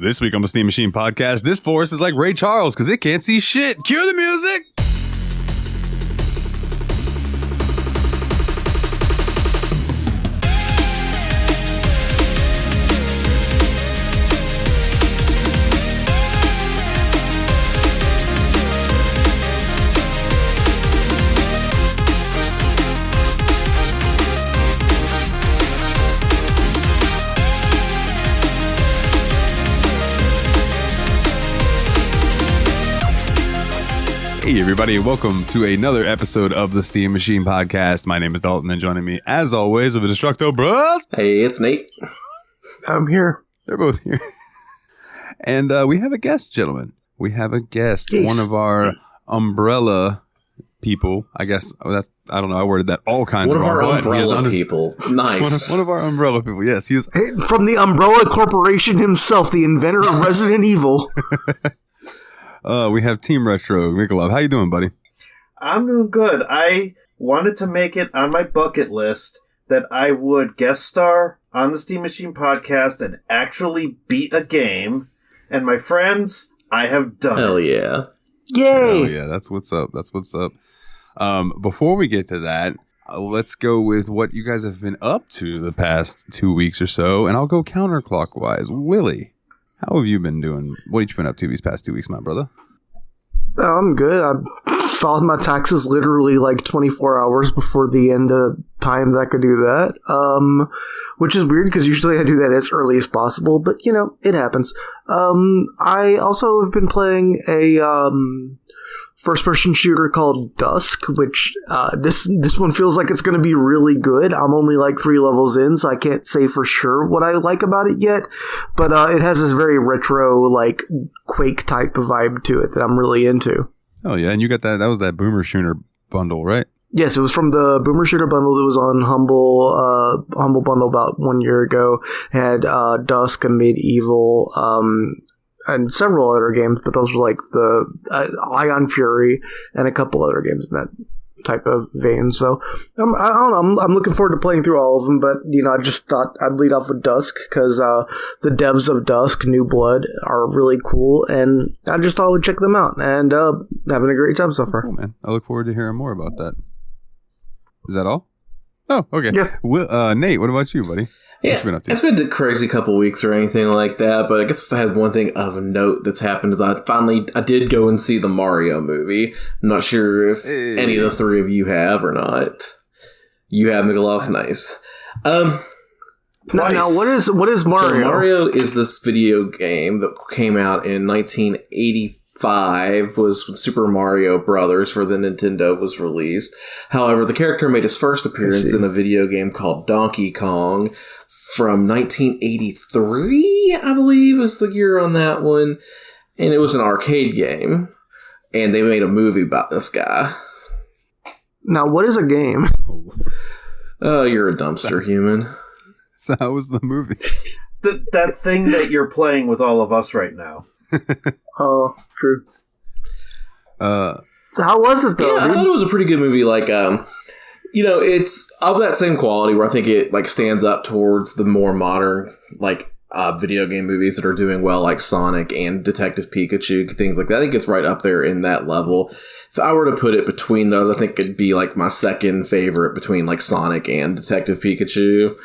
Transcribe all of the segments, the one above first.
This week on the Steam Machine Podcast, this force is like Ray Charles because it can't see shit. Cue the music! Hey everybody, welcome to another episode of the Steam Machine Podcast. My name is Dalton, and joining me, as always, are the Destructo Bros. Hey, it's Nate. I'm here. They're both here. And we have a guest, gentlemen. We have a guest, Yes. one of our umbrella people. I guess, I don't know, I worded that all kinds One of of our wrong, but he is umbrella people. Nice. One of our umbrella people, yes. He is. From the Umbrella Corporation himself, the inventor of Resident Evil. We have Team Retro, Mikolov. How you doing, buddy? I'm doing good. I wanted to make it on my bucket list that I would guest star on the Steam Machine Podcast and actually beat a game. And my friends, I have done Hell it. yeah. Yay! Oh yeah, that's what's up. That's what's up. Before we get to that, let's go with what you guys have been up to the past 2 weeks or so, and I'll go counterclockwise. Willie, how have you been doing? What have you been up to these past 2 weeks, my brother? I'm good. I filed my taxes literally like 24 hours before the end of time that I could do that, which is weird because usually I do that as early as possible, but you know, it happens. I also have been playing a first-person shooter called Dusk, which this one feels like it's going to be really good. I'm only like 3 levels in, so I can't say for sure what I like about it yet, but it has this very retro, like, Quake type of vibe to it that I'm really into. Oh yeah, and you got that was that Boomer Shooter bundle, right? Yes, it was from the Boomer Shooter bundle that was on Humble Bundle about 1 year ago. It had Dusk and Medieval, and several other games, but those were like the Ion Fury and a couple other games in that type of vein. So I don't know. I'm looking forward to playing through all of them, but you know, I just thought I'd lead off with Dusk because the devs of Dusk, New Blood, are really cool, and I just thought I would check them out, and having a great time so far. Cool, man. I look forward to hearing more about that. Is that all? Oh, okay. Yeah. Nate, what about you, buddy? Yeah, What you been up to? it's been a crazy couple weeks or anything like that, but I guess if I had one thing of note that's happened is I did go and see the Mario movie. I'm not sure if any of the three of you have or not. You have, Mikolov? Nice. Now, what is Mario? So Mario is this video game that came out in 1985, was when Super Mario Brothers for the Nintendo was released. However, the character made his first appearance in a video game called Donkey Kong from 1983, I believe is the year on that one. And it was an arcade game. And they made a movie about this guy. Now, what is a game? Oh, you're a dumpster human. So how was the movie? That thing that you're playing with all of us right now. Oh, true. So how was it though? Yeah, I thought it was a pretty good movie. Like, you know, it's of that same quality where I think it like stands up towards the more modern like video game movies that are doing well, like Sonic and Detective Pikachu, things like that. I think it's right up there in that level. If I were to put it between those, I think it'd be like my second favorite between like Sonic and Detective Pikachu.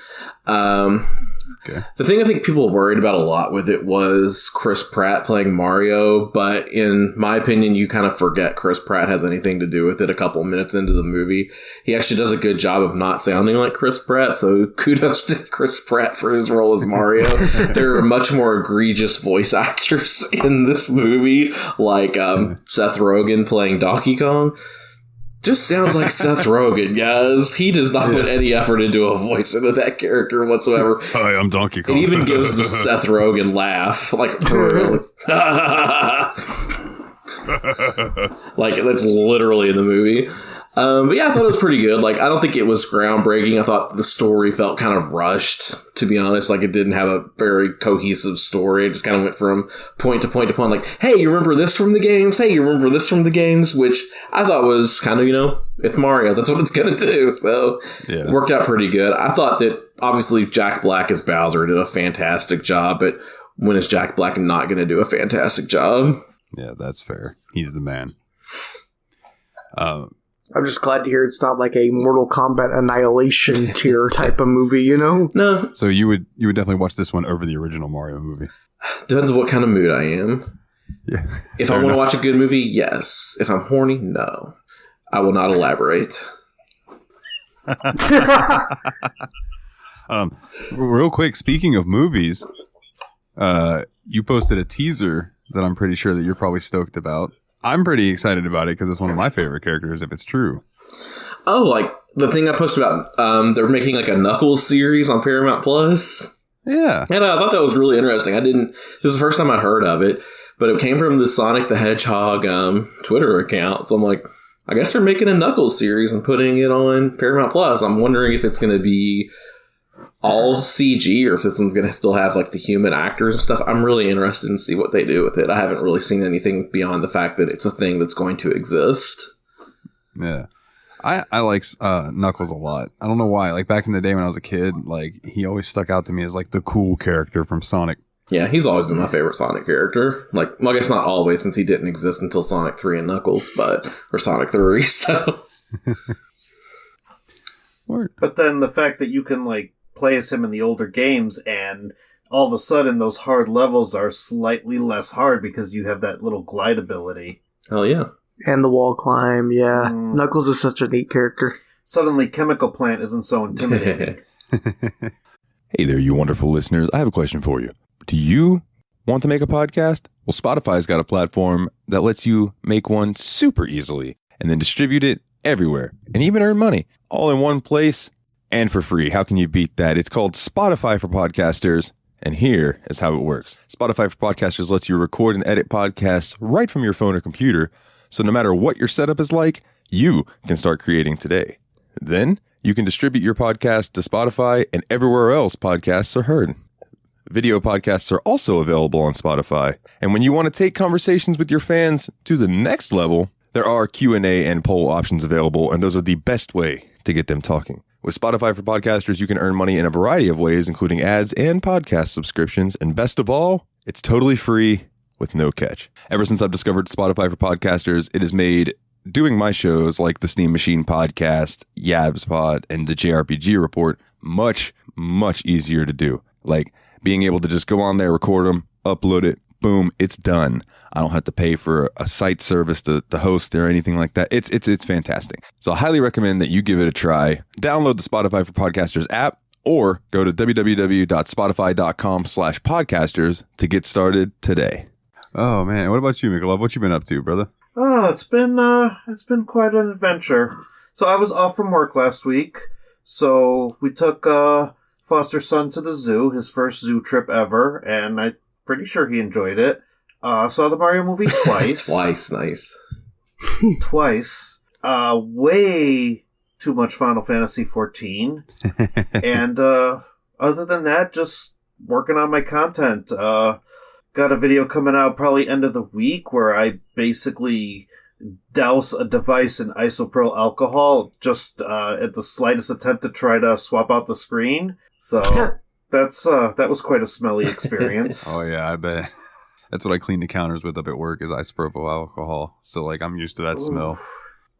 Okay. The thing I think people worried about a lot with it was Chris Pratt playing Mario, but in my opinion, you kind of forget Chris Pratt has anything to do with it a couple minutes into the movie. He actually does a good job of not sounding like Chris Pratt, so kudos to Chris Pratt for his role as Mario. There are much more egregious voice actors in this movie, like Seth Rogen playing Donkey Kong. Just sounds like Seth Rogen, guys. He does not put any effort into a voice into that character whatsoever. Hi, I'm Donkey Kong. It even gives the Seth Rogen laugh, like for real. Like that's literally in the movie. But yeah, I thought it was pretty good. Like, I don't think it was groundbreaking. I thought the story felt kind of rushed, to be honest. Like, it didn't have a very cohesive story. It just kind of went from point to point to point. Like, hey, you remember this from the games? Hey, you remember this from the games? Which I thought was kind of, you know, it's Mario. That's what it's going to do. So it worked out pretty good. I thought that, obviously, Jack Black as Bowser did a fantastic job. But when is Jack Black not going to do a fantastic job? Yeah, that's fair. He's the man. I'm just glad to hear it's not like a Mortal Kombat Annihilation tier type of movie, you know? No. So you would definitely watch this one over the original Mario movie. Depends on what kind of mood I am. Yeah. If I want to watch a good movie, yes. If I'm horny, no. I will not elaborate. Real quick, speaking of movies, you posted a teaser that I'm pretty sure that you're probably stoked about. I'm pretty excited about it because it's one of my favorite characters, if it's true. Oh, like the thing I posted about, they're making like a Knuckles series on Paramount Plus. Yeah. And I thought that was really interesting. This is the first time I'd heard of it, but it came from the Sonic the Hedgehog Twitter account. So I'm like, I guess they're making a Knuckles series and putting it on Paramount Plus. I'm wondering if it's going to be all CG or if this one's going to still have like the human actors and stuff. I'm really interested in see what they do with it. I haven't really seen anything beyond the fact that it's a thing that's going to exist. Yeah. I like Knuckles a lot. I don't know why. Like back in the day when I was a kid, like he always stuck out to me as like the cool character from Sonic. Yeah, he's always been my favorite Sonic character. Like, well, I guess not always since he didn't exist until Sonic 3 and Knuckles, or Sonic 3, so. But then the fact that you can like play as him in the older games and all of a sudden those hard levels are slightly less hard because you have that little glide ability. Hell yeah. And the wall climb, yeah. Knuckles is such a neat character. Suddenly Chemical Plant isn't so intimidating. Hey there, you wonderful listeners. I have a question for you. Do you want to make a podcast? Well, Spotify's got a platform that lets you make one super easily and then distribute it everywhere and even earn money all in one place and for free. How can you beat that? It's called Spotify for Podcasters. And here is how it works. Spotify for Podcasters lets you record and edit podcasts right from your phone or computer. So no matter what your setup is like, you can start creating today. Then you can distribute your podcast to Spotify and everywhere else podcasts are heard. Video podcasts are also available on Spotify. And when you want to take conversations with your fans to the next level, there are Q&A and poll options available, and those are the best way to get them talking. With Spotify for Podcasters, you can earn money in a variety of ways, including ads and podcast subscriptions. And best of all, it's totally free with no catch. Ever since I've discovered Spotify for Podcasters, it has made doing my shows like the Steam Machine Podcast, Yabs Pod, and the JRPG Report much, much easier to do. Like being able to just go on there, record them, upload it, boom, it's done. I don't have to pay for a site service to host or anything like that. It's fantastic. So I highly recommend that you give it a try. Download the Spotify for Podcasters app or go to www.spotify.com/podcasters to get started today. Oh man, what about you, Mikolov? What you been up to, brother? Oh, it's been quite an adventure. So I was off from work last week, so we took Foster's son to the zoo, his first zoo trip ever, and I'm pretty sure he enjoyed it. Saw the Mario movie twice. Twice, nice. Twice. Way too much Final Fantasy 14. And other than that, just working on my content. Got a video coming out probably end of the week where I basically douse a device in isopropyl alcohol just at the slightest attempt to try to swap out the screen. So that was quite a smelly experience. Oh yeah, I bet. That's what I clean the counters with up at work is isopropyl alcohol. So like I'm used to that smell.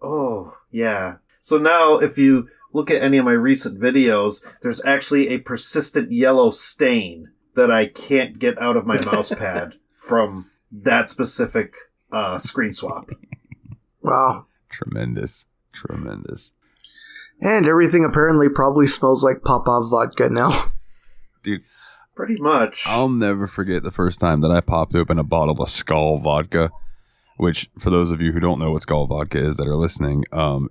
Oh yeah. So now if you look at any of my recent videos, there's actually a persistent yellow stain that I can't get out of my mouse pad from that specific screen swap. Wow. Tremendous. And everything apparently probably smells like Popov vodka now. Dude. Pretty much. I'll never forget the first time that I popped open a bottle of Skull vodka, which for those of you who don't know what Skull vodka is that are listening,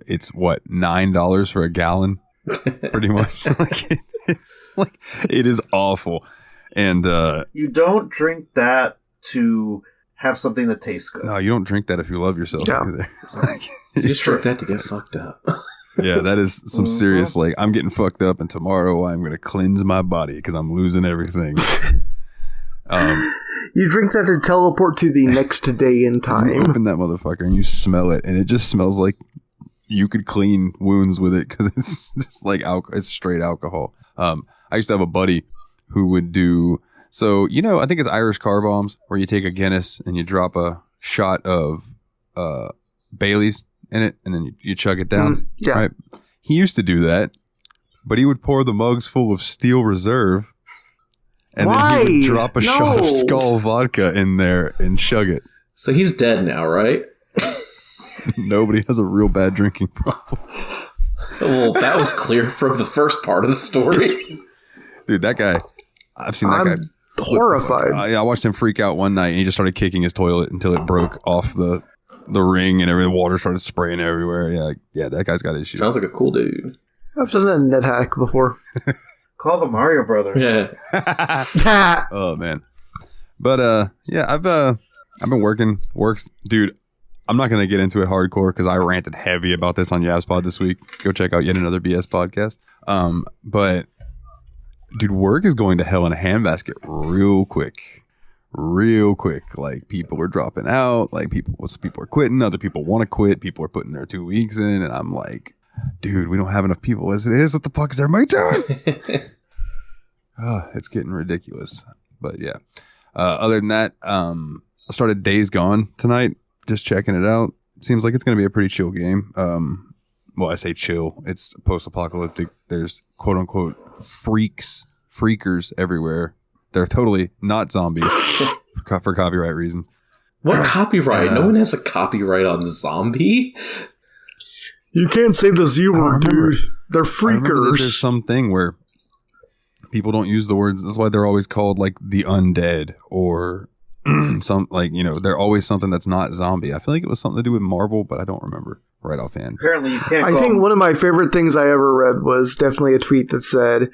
it's what, $9 for a gallon? Pretty much. It is awful. And you don't drink that to have something that tastes good. No, you don't drink that if you love yourself either. You just drink that to get fucked up. Yeah, that is some serious, like, I'm getting fucked up and tomorrow I'm going to cleanse my body because I'm losing everything. You drink that to teleport to the next day in time. You open that motherfucker and you smell it and it just smells like you could clean wounds with it because it's just like it's straight alcohol. I used to have a buddy who would do So, I think it's Irish car bombs where you take a Guinness and you drop a shot of Bailey's in it and then you chug it down. Yeah. Right? He used to do that, but he would pour the mugs full of Steel Reserve and Why? then he would drop a shot of No. Skull vodka in there and chug it. So he's dead now, right? Nobody has a real bad drinking problem. Well, that was clear from the first part of the story. Dude, that guy, I've seen that guy. Horrified. I watched him freak out one night and he just started kicking his toilet until it broke off the ring and the water started spraying everywhere. Yeah, that guy's got issues. Sounds like a cool dude. I've done that net hack before. Call the Mario Brothers. Yeah. Oh man. But yeah, I've been works, dude. I'm not gonna get into it hardcore because I ranted heavy about this on Yapspod this week. Go check out yet another BS podcast. But dude, work is going to hell in a handbasket real quick. Like people are dropping out, like people are quitting, other people want to quit, people are putting their 2 weeks in, and I'm like, dude, we don't have enough people as it is. What the fuck is everybody doing? It's getting ridiculous. But yeah. Other than that, I started Days Gone tonight, just checking it out. Seems like it's going to be a pretty chill game. Well, I say chill. It's post-apocalyptic. There's quote-unquote freakers everywhere. They're totally not zombies for copyright reasons. What copyright? No one has a copyright on zombie. You can't say the Z word, dude. They're I remember that freakers. there's something where people don't use the words. That's why they're always called like the undead or some like, they're always something that's not zombie. I feel like it was something to do with Marvel, but I don't remember right offhand. Apparently, you can't. I think one of my favorite things I ever read was definitely a tweet that said,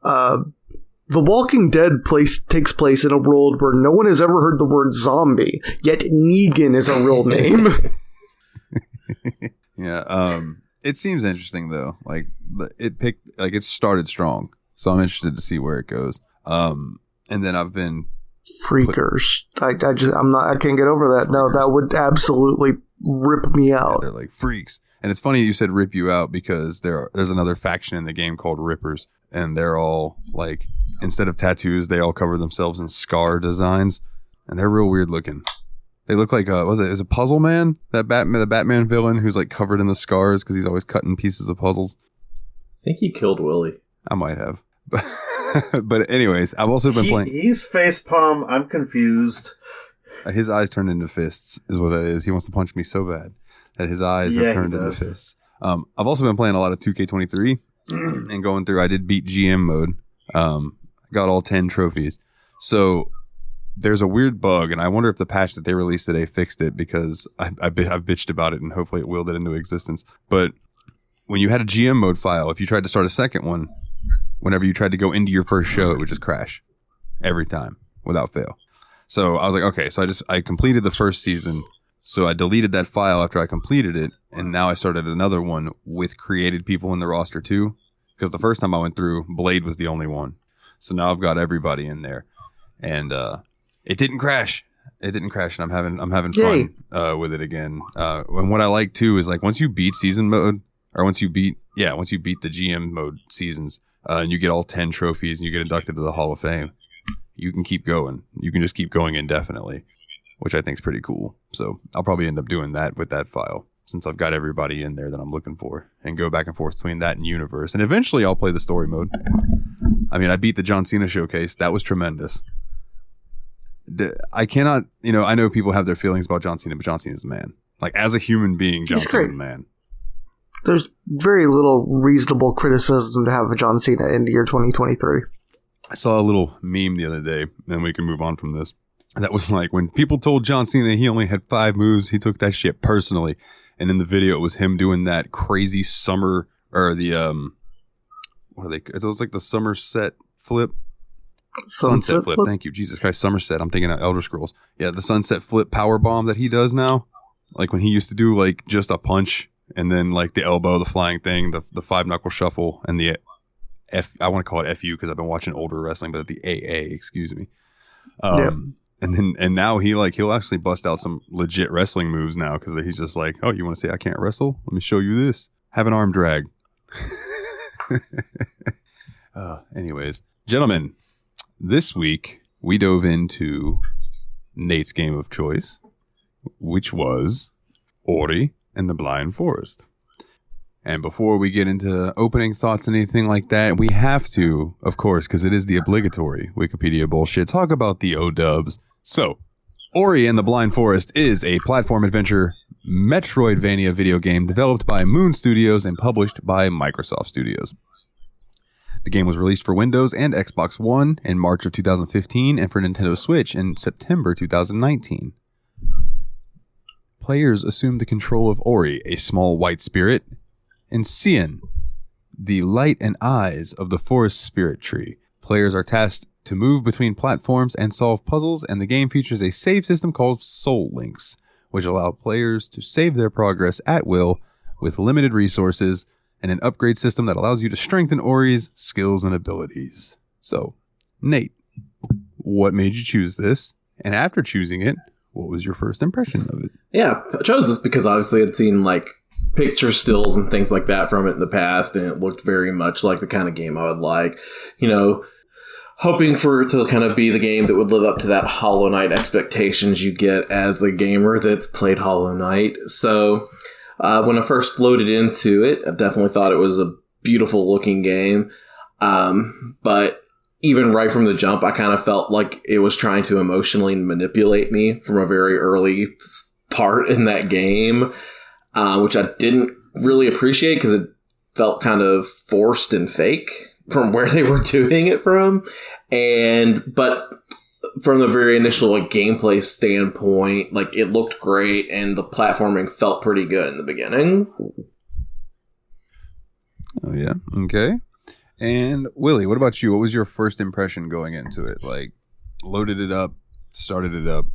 The Walking Dead takes place in a world where no one has ever heard the word zombie, yet Negan is a real name. Yeah. It seems interesting though. Like it started strong, so I'm interested to see where it goes. And then I've been Freakers. I can't get over that. No, that would absolutely rip me out. they're like freaks. And it's funny you said rip you out because there's another faction in the game called Rippers, and they're all like, instead of tattoos, they all cover themselves in scar designs, and they're real weird looking. They look like is it Puzzle Man, the Batman villain who's like covered in the scars because he's always cutting pieces of puzzles. I think he killed Willie. I might have, but anyways, I've also been playing. He's facepalm. I'm confused. His eyes turned into fists is what that is. He wants to punch me so bad that his eyes have turned into fists. I've also been playing a lot of 2K23 and going through. I did beat GM mode. Got all 10 trophies. So there's a weird bug, and I wonder if the patch that they released today fixed it, because I've bitched about it, and hopefully it willed it into existence. But when you had a GM mode file, if you tried to start a second one, whenever you tried to go into your first show, it would just crash every time without fail. So I was like, okay, so I completed the first season. So I deleted that file after I completed it, and now I started another one with created people in the roster too. Because the first time I went through, Blade was the only one. So now I've got everybody in there, and it didn't crash. It didn't crash, and I'm having fun with it again. And what I like too is like once you beat season mode, or once you beat the GM mode seasons, and you get all 10 trophies and you get inducted to the Hall of Fame, you can keep going. You can just keep going indefinitely, which I think is pretty cool. So I'll probably end up doing that with that file, since I've got everybody in there that I'm looking for, and go back and forth between that and Universe. And eventually I'll play the story mode. I mean, I beat the John Cena showcase. That was tremendous. I cannot, I know people have their feelings about John Cena, but John Cena's a man. Like, as a human being, John Cena's a man. There's very little reasonable criticism to have of John Cena in the year 2023. I saw a little meme the other day, and we can move on from this. That was like, when people told John Cena he only had 5 moves, he took that shit personally. And in the video, it was him doing that crazy summer, or the, it was like the Somerset flip. Sunset flip. Thank you. Jesus Christ. Somerset. I'm thinking of Elder Scrolls. Yeah, the sunset flip power bomb that he does now. Like when he used to do like just a punch, and then like the elbow, the flying thing, the 5-knuckle shuffle, and the I want to call it FU because I've been watching older wrestling, but the AA, excuse me. And now he'll actually bust out some legit wrestling moves now, because he's just like, oh, you want to say I can't wrestle? Let me show you this. Have an arm drag. Anyways, gentlemen, this week we dove into Nate's game of choice, which was Ori and the Blind Forest. And before we get into opening thoughts and anything like that, we have to, of course, because it is the obligatory Wikipedia bullshit, talk about the O-dubs. So, Ori and the Blind Forest is a platform adventure Metroidvania video game developed by Moon Studios and published by Microsoft Studios. The game was released for Windows and Xbox One in March of 2015 and for Nintendo Switch in September 2019. Players assume the control of Ori, a small white spirit, and Cian, the light and eyes of the forest spirit tree. Players are tasked to move between platforms and solve puzzles, and the game features a save system called Soul Links, which allow players to save their progress at will with limited resources, and an upgrade system that allows you to strengthen Ori's skills and abilities. So, Nate, what made you choose this? And after choosing it, what was your first impression of it? Yeah, I chose this because obviously I'd seen like picture stills and things like that from it in the past, and it looked very much like the kind of game I would like. You know, hoping for it to kind of be the game that would live up to that Hollow Knight expectations you get as a gamer that's played Hollow Knight. So when I first loaded into it, I definitely thought it was a beautiful looking game. But even right from the jump, I kind of felt like it was trying to emotionally manipulate me from a very early part in that game, which I didn't really appreciate because it felt kind of forced and fake from where they were doing it from. But from the very initial like gameplay standpoint, like it looked great and the platforming felt pretty good in the beginning. Oh yeah. Okay. And Willie, what about you? What was your first impression going into it? Like, loaded it up, started it up.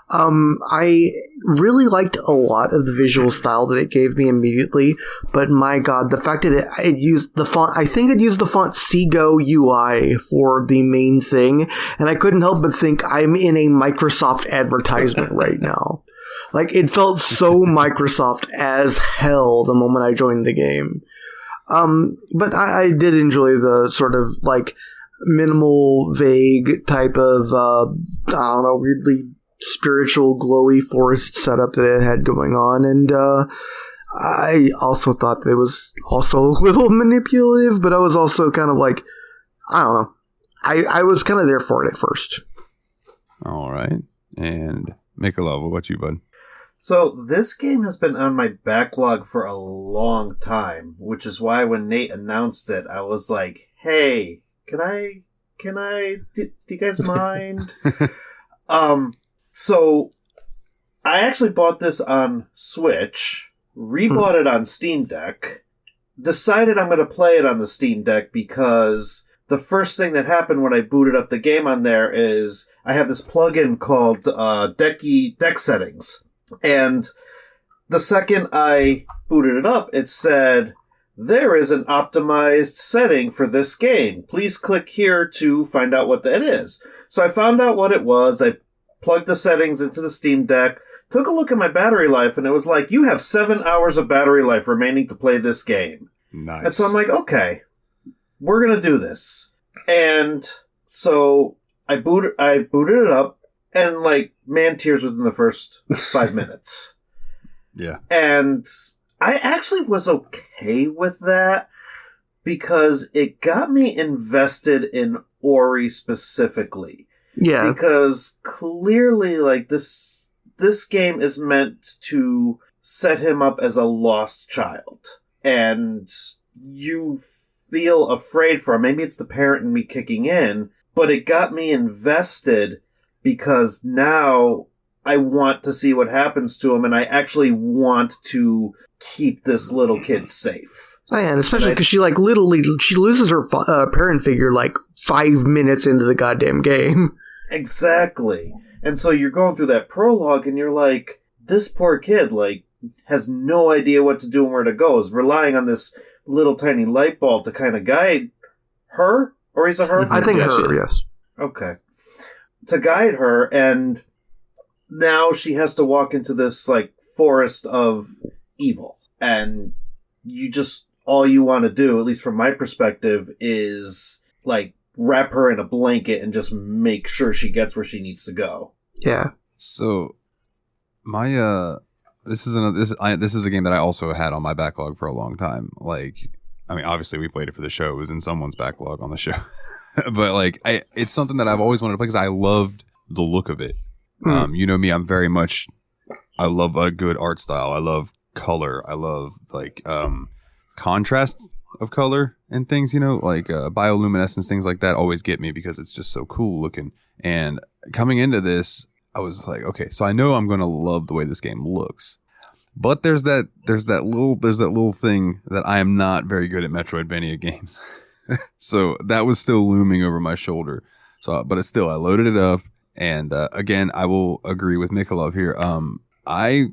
I really liked a lot of the visual style that it gave me immediately, but my god, the fact that it used the font, I think it used the font Seago UI for the main thing, and I couldn't help but think I'm in a Microsoft advertisement right now. Like, it felt so Microsoft as hell the moment I joined the game. But I did enjoy the sort of, like, minimal, vague type of, I don't know, weirdly spiritual, glowy forest setup that it had going on. And I also thought that it was also a little manipulative, but I was also kind of like, I don't know. I was kind of there for it at first. All right. And Mikolov, what about you, bud? So this game has been on my backlog for a long time, which is why when Nate announced it, I was like, hey, do you guys mind? So I actually bought this on Switch, rebought it on Steam Deck, decided I'm going to play it on the Steam Deck because the first thing that happened when I booted up the game on there is I have this plugin called Deck Settings. And the second I booted it up, it said, there is an optimized setting for this game. Please click here to find out what that is. So I found out what it was. I plugged the settings into the Steam Deck, took a look at my battery life, and it was like, you have 7 hours of battery life remaining to play this game. Nice. And so I'm like, okay, we're going to do this. And so I booted it up, and like, man tears within the first 5 minutes. Yeah. And I actually was okay with that because it got me invested in Ori specifically. Yeah. Because clearly, like, this game is meant to set him up as a lost child. And you feel afraid for him. Maybe it's the parent in me kicking in, but it got me invested because now I want to see what happens to him, and I actually want to keep this little kid safe. Oh, yeah, and especially because she, like, literally, she loses her parent figure, like, 5 minutes into the goddamn game. Exactly. And so you're going through that prologue, and you're like, this poor kid, like, has no idea what to do and where to go, is relying on this little tiny light bulb to kind of guide her? Or is it her? I think her, yes. Okay. To guide her, and now she has to walk into this, like, forest of evil. And you just, all you want to do, at least from my perspective, is, like, wrap her in a blanket and just make sure she gets where she needs to go. Yeah. So my this is a game that I also had on my backlog for a long time. Like, I mean, obviously we played it for the show. It was in someone's backlog on the show. But like, it's something that I've always wanted to play because I loved the look of it. You know me, I love a good art style. I love color. I love like contrast of color and things, you know, like bioluminescence, things like that always get me because it's just so cool looking. And coming into this, I was like, okay, so I know I'm going to love the way this game looks. But there's that little thing that I am not very good at Metroidvania games. So that was still looming over my shoulder. So, but it's still, I loaded it up, and again, I will agree with Mikolov here. I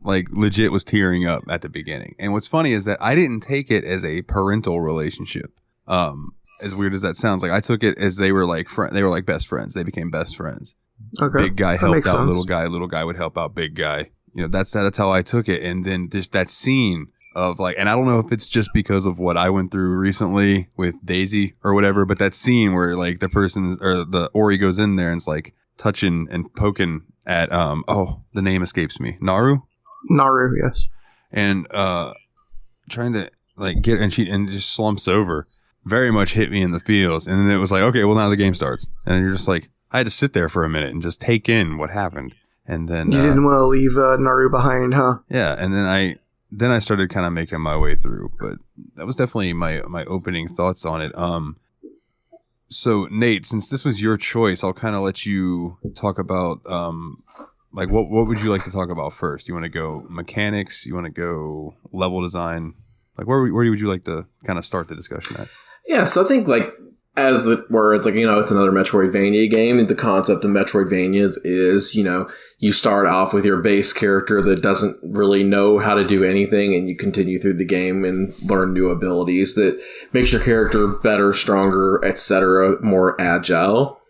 like legit was tearing up at the beginning, and what's funny is that I didn't take it as a parental relationship. As weird as that sounds, like I took it as they were like they were like best friends. They became best friends. Okay. Big guy helped out sense. little guy would help out big guy. You know, that's how I took it. And then just that scene of like, and I don't know if it's just because of what I went through recently with Daisy or whatever, but that scene where like the person or the Ori goes in there and it's like touching and poking at the name escapes me, Naru, Yes. and trying to like get and she and just slumps over, very much hit me in the feels. And then it was like, okay, well now the game starts, and you're just like, I had to sit there for a minute and just take in what happened. And then You didn't want to leave Naru behind, huh? yeah, and then I started kind of making my way through, but that was definitely my opening thoughts on it. So Nate, since this was your choice, I'll kind of let you talk about like what would you like to talk about first? You want to go mechanics? You want to go level design? Like where would you like to kind of start the discussion at? Yeah, so I think like as it were, it's like, you know, it's another Metroidvania game. And the concept of Metroidvanias is, you know, you start off with your base character that doesn't really know how to do anything, and you continue through the game and learn new abilities that makes your character better, stronger, etc., more agile.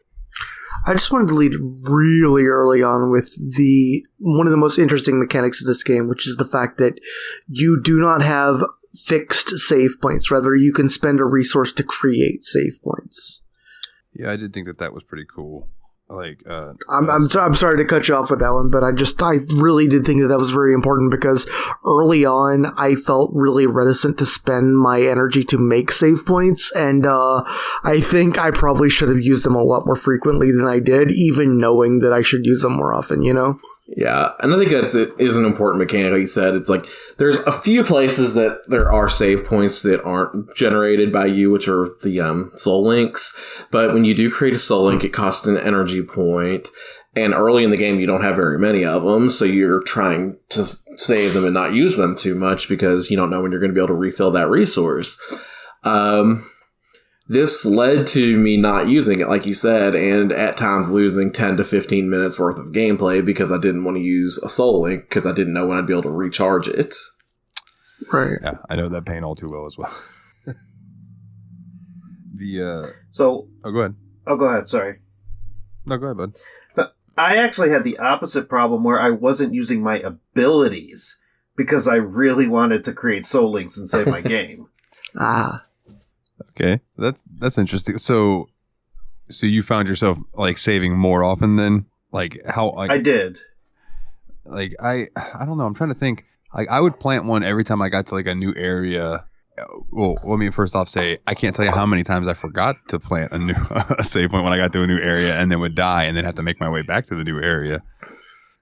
I just wanted to lead really early on with one of the most interesting mechanics of this game, which is the fact that you do not have fixed save points. Rather, you can spend a resource to create save points. Yeah, I did think that was pretty cool. Like, I'm sorry to cut you off with that one, but I really did think that was very important because early on I felt really reticent to spend my energy to make save points, and I think I probably should have used them a lot more frequently than I did, even knowing that I should use them more often, you know? Yeah, and I think it is an important mechanic. Like you said, it's like there's a few places that there are save points that aren't generated by you, which are the soul links. But when you do create a soul link, it costs an energy point. And early in the game, you don't have very many of them, so you're trying to save them and not use them too much because you don't know when you're going to be able to refill that resource. This led to me not using it, like you said, and at times losing 10 to 15 minutes worth of gameplay because I didn't want to use a soul link because I didn't know when I'd be able to recharge it. Right. Yeah, I know that pain all too well as well. So, go ahead. Oh, go ahead. Sorry. No, go ahead, bud. I actually had the opposite problem where I wasn't using my abilities because I really wanted to create soul links and save my game. Okay, that's interesting. So you found yourself like saving more often than like how like, I did. Like I don't know. I'm trying to think. Like I would plant one every time I got to like a new area. Well, let me first off say I can't tell you how many times I forgot to plant a save point when I got to a new area and then would die and then have to make my way back to the new area,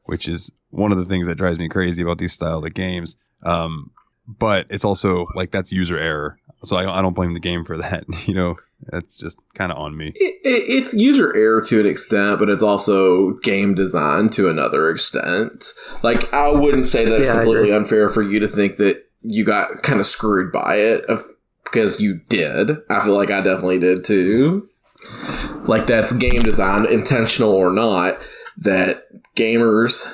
which is one of the things that drives me crazy about these style of games. But it's also like that's user error. So I don't blame the game for that. You know, that's just kind of on me. It's user error to an extent, but it's also game design to another extent. Like, I wouldn't say that it's completely unfair for you to think that you got kind of screwed by it because you did. I feel like I definitely did too. Like, that's game design, intentional or not, that gamers,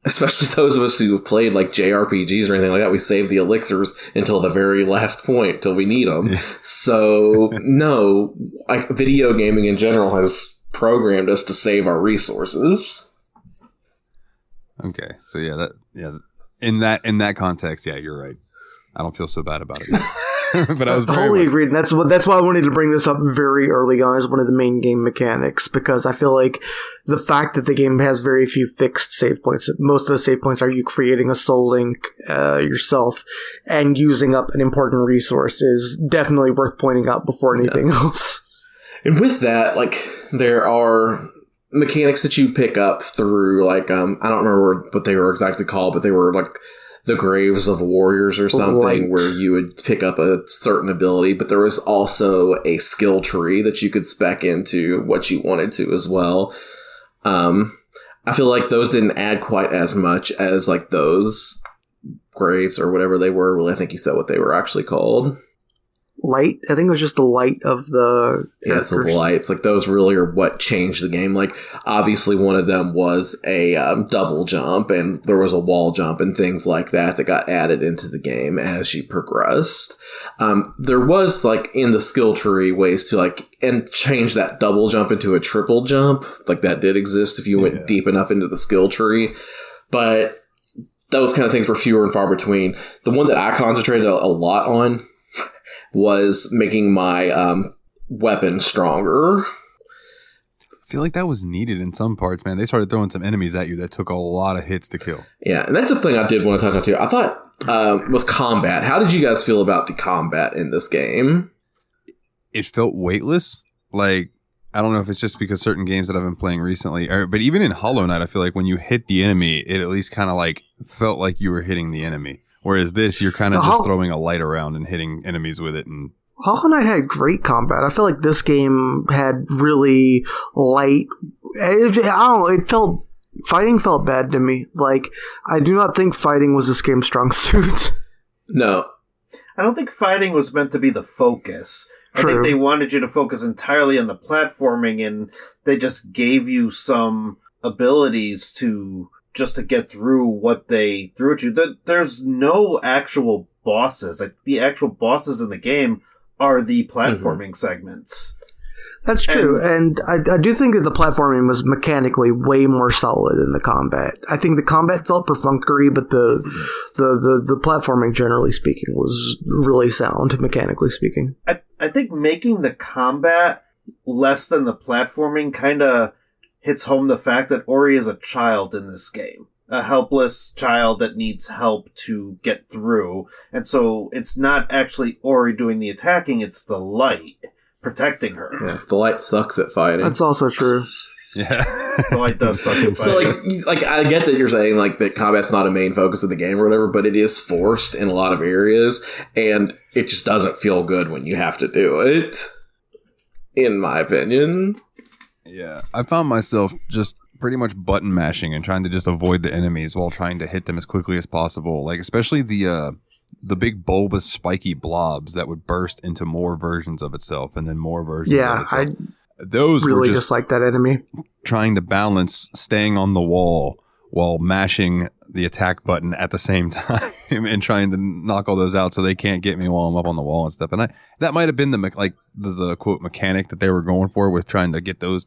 especially those of us who have played like JRPGs or anything like that, we save the elixirs until the very last point, till we need them. Yeah. So, no, like video gaming in general has programmed us to save our resources. Okay, so in that context, yeah, you're right. I don't feel so bad about it. But I was very totally much, agreed. And that's why I wanted to bring this up very early on as one of the main game mechanics, because I feel like the fact that the game has very few fixed save points, most of the save points are you creating a soul link yourself and using up an important resource, is definitely worth pointing out before anything else. And with that, like, there are mechanics that you pick up through, like, I don't remember what they were exactly called, but they were like the Graves of Warriors or something, where you would pick up a certain ability, but there was also a skill tree that you could spec into what you wanted to as well. I feel like those didn't add quite as much as like those Graves or whatever they were. Well, I think you said what they were actually called. Light? I think it was just the light of the characters. Yeah, the lights. Like, those really are what changed the game. Like, obviously one of them was a double jump, and there was a wall jump and things like that got added into the game as you progressed. There was, like, in the skill tree ways to, like, and change that double jump into a triple jump. Like, that did exist if you went deep enough into the skill tree. But those kind of things were fewer and far between. The one that I concentrated a lot on was making my weapon stronger. I feel like that was needed in some parts, man. They started throwing some enemies at you that took a lot of hits to kill. Yeah, and that's the thing I did want to touch on too. I thought was combat. How did you guys feel about the combat in this game? It felt weightless. Like, I don't know if it's just because certain games that I've been playing recently, but even in Hollow Knight, I feel like when you hit the enemy, it at least kind of like felt like you were hitting the enemy. Whereas this, you're kind of just throwing a light around and hitting enemies with it. And Hollow Knight had great combat. I feel like this game had really light. I don't know. Fighting felt bad to me. Like, I do not think fighting was this game's strong suit. No. I don't think fighting was meant to be the focus. True. I think they wanted you to focus entirely on the platforming, and they just gave you some abilities to get through what they threw at you. There's no actual bosses. Like, the actual bosses in the game are the platforming segments. That's true, and I do think that the platforming was mechanically way more solid than the combat. I think the combat felt perfunctory, but the platforming, generally speaking, was really sound, mechanically speaking. I think making the combat less than the platforming kind of hits home the fact that Ori is a child in this game. A helpless child that needs help to get through. And so it's not actually Ori doing the attacking, it's the light protecting her. Yeah, the light sucks at fighting. That's also true. yeah. The light does suck at fighting. So, like, I get that you're saying, like, that combat's not a main focus of the game or whatever, but it is forced in a lot of areas, and it just doesn't feel good when you have to do it, in my opinion. Yeah, I found myself just pretty much button mashing and trying to just avoid the enemies while trying to hit them as quickly as possible. Like, especially the big bulbous spiky blobs that would burst into more versions of itself and then more versions of itself. Those really were just dislike that enemy. Trying to balance staying on the wall while mashing the attack button at the same time and trying to knock all those out so they can't get me while I'm up on the wall and stuff. And that might have been the quote mechanic that they were going for with trying to get those.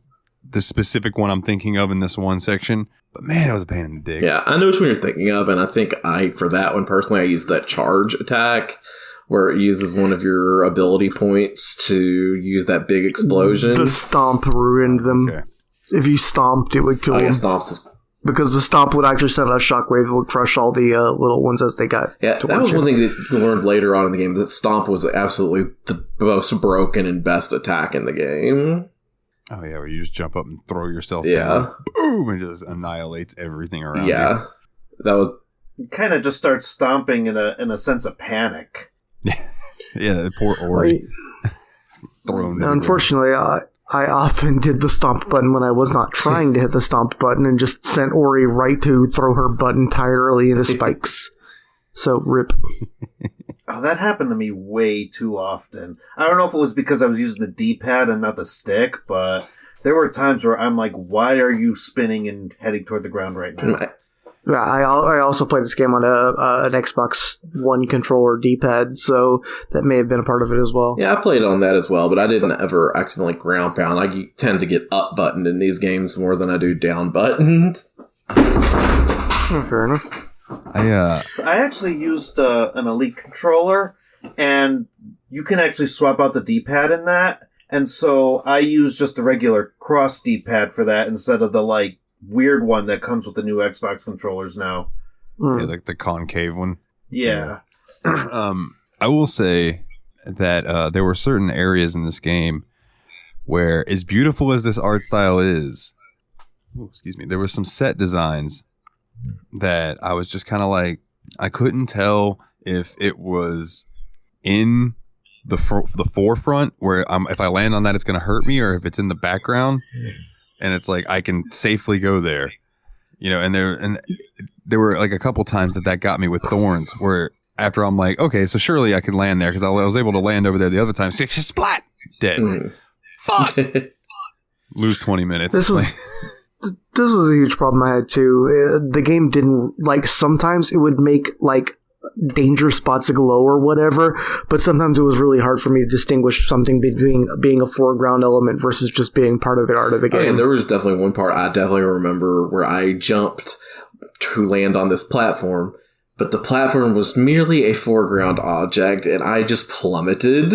The specific one I'm thinking of in this one section. But man, it was a pain in the dick. Yeah, I know which one you're thinking of, and I think for that one personally, I used that charge attack where it uses one of your ability points to use that big explosion. The stomp ruined them. Okay. If you stomped, it would kill them. Stomps. Because the stomp would actually send a shockwave that would crush all the little ones as they got. Yeah, that was one thing that you learned later on in the game. That stomp was absolutely the most broken and best attack in the game. Oh, yeah, where you just jump up and throw yourself down. Boom, and just annihilates everything around you. Yeah. That was... You kind of just start stomping in a sense of panic. Yeah, poor Ori. Thrown. Unfortunately, I often did the stomp button when I was not trying to hit the stomp button and just sent Ori right to throw her butt entirely into spikes. So, rip. Oh, that happened to me way too often. I don't know if it was because I was using the D-pad and not the stick, but there were times where I'm like, why are you spinning and heading toward the ground right now? Yeah, I also played this game on an Xbox One controller D-pad, so that may have been a part of it as well. Yeah, I played on that as well, but I didn't ever accidentally ground pound. I tend to get up buttoned in these games more than I do down buttoned. Fair enough. I actually used an Elite controller, and you can actually swap out the D-pad in that. And so I use just the regular cross D-pad for that instead of the, like, weird one that comes with the new Xbox controllers now. Yeah, like the concave one. Yeah. I will say that there were certain areas in this game where, as beautiful as this art style is, there were some set designs that I was just kind of like, I couldn't tell if it was in the forefront where if I land on that it's going to hurt me, or if it's in the background and it's like I can safely go there, you know. And there were like a couple times that got me with thorns, where after I'm like, okay, so surely I can land there, because I was able to land over there the other time. Splat, dead. Fuck. Lose 20 minutes. This was a huge problem I had too. The game didn't, like, sometimes it would make like danger spots glow or whatever, but sometimes it was really hard for me to distinguish something between being a foreground element versus just being part of the art of the game. And there was definitely one part I definitely remember where I jumped to land on this platform, but the platform was merely a foreground object, and I just plummeted.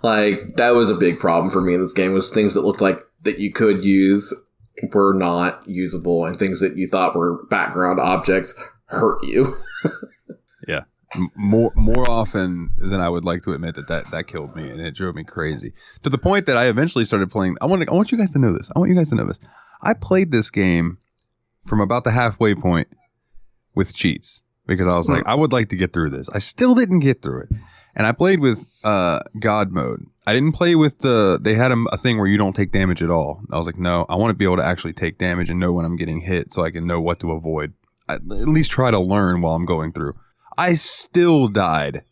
Like, that was a big problem for me in this game, was things that looked like that you could use were not usable, and things that you thought were background objects hurt you. Yeah. More often than I would like to admit that killed me, and it drove me crazy, to the point that I eventually started playing. I want you guys to know this. I played this game from about the halfway point with cheats, because I was like, I would like to get through this. I still didn't get through it. And I played with God mode. I didn't play with they had a thing where you don't take damage at all. I was like, no, I want to be able to actually take damage and know when I'm getting hit, so I can know what to avoid. I at least try to learn while I'm going through. I still died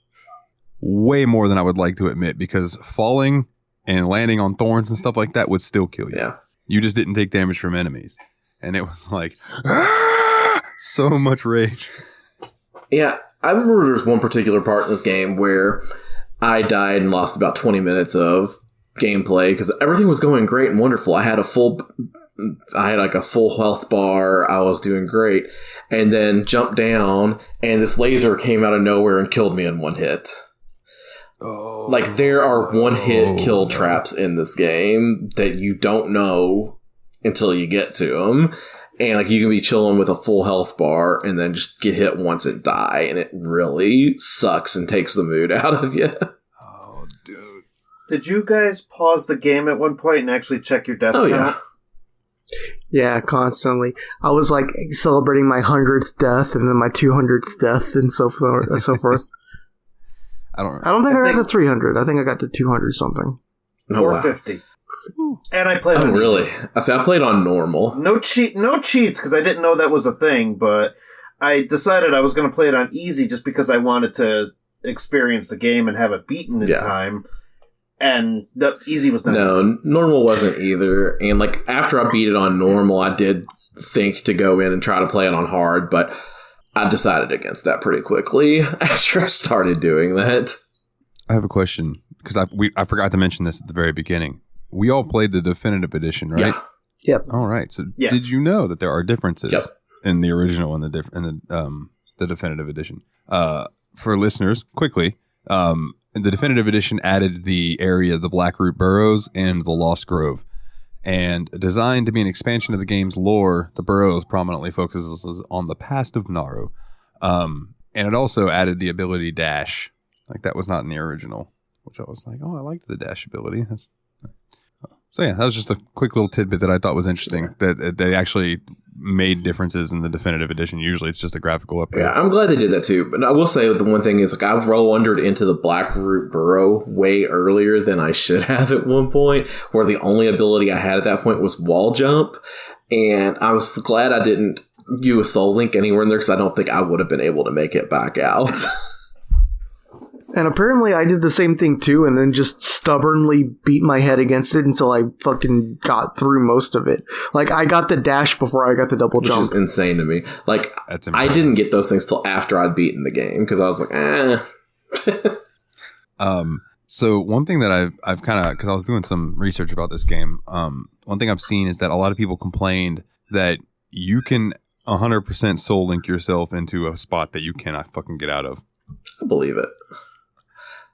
way more than I would like to admit, because falling and landing on thorns and stuff like that would still kill you. Yeah. You just didn't take damage from enemies. And it was like, so much rage. Yeah, I remember there was one particular part in this game where I died and lost about 20 minutes of gameplay, because everything was going great and wonderful. I had like a full health bar. I was doing great. And then jumped down, and this laser came out of nowhere and killed me in one hit. Oh, like, there are one-hit kill traps in this game that you don't know until you get to them. And, like, you can be chilling with a full health bar and then just get hit once and die. And it really sucks and takes the mood out of you. Oh, dude. Did you guys pause the game at one point and actually check your death count? Yeah. Yeah, constantly. I was like celebrating my 100th death and then my 200th death and so forth. I don't think I got to 300. I think I got to 200 something. Oh, 450. Wow. And I played on really? easy. I played on normal. No cheats, because I didn't know that was a thing, but I decided I was going to play it on easy just because I wanted to experience the game and have it beaten in time. And the easy was not easy. Normal wasn't either. And, like, after I beat it on normal, I did think to go in and try to play it on hard, but I decided against that pretty quickly after I started doing that. I have a question, because I forgot to mention this at the very beginning. We all played the definitive edition, right? Yeah. Yep. All right. So Yes. Did you know that there are differences Yep. in the original and the definitive edition? For listeners, quickly, the definitive edition added the area, the Blackroot Burrows and the Lost Grove. And designed to be an expansion of the game's lore, the Burrows prominently focuses on the past of Naru. And it also added the ability dash. Like, that was not in the original, which I was like, oh, I liked the dash ability. So yeah, that was just a quick little tidbit that I thought was interesting, that they actually made differences in the definitive edition. Usually it's just a graphical upgrade. Yeah, I'm glad they did that too. But I will say the one thing is, like, I've wandered into the Blackroot Burrow way earlier than I should have at one point, where the only ability I had at that point was wall jump. And I was glad I didn't use Soul Link anywhere in there, because I don't think I would have been able to make it back out. And apparently I did the same thing too, and then just stubbornly beat my head against it until I fucking got through most of it. Like, I got the dash before I got the double Which jump. is insane to me. Like, That's I impressive. didn't get those things till after I'd beaten the game, because I was like, So one thing that I've kind of, because I was doing some research about this game, one thing I've seen is that a lot of people complained that you can 100% Soul Link yourself into a spot that you cannot fucking get out of. I believe it.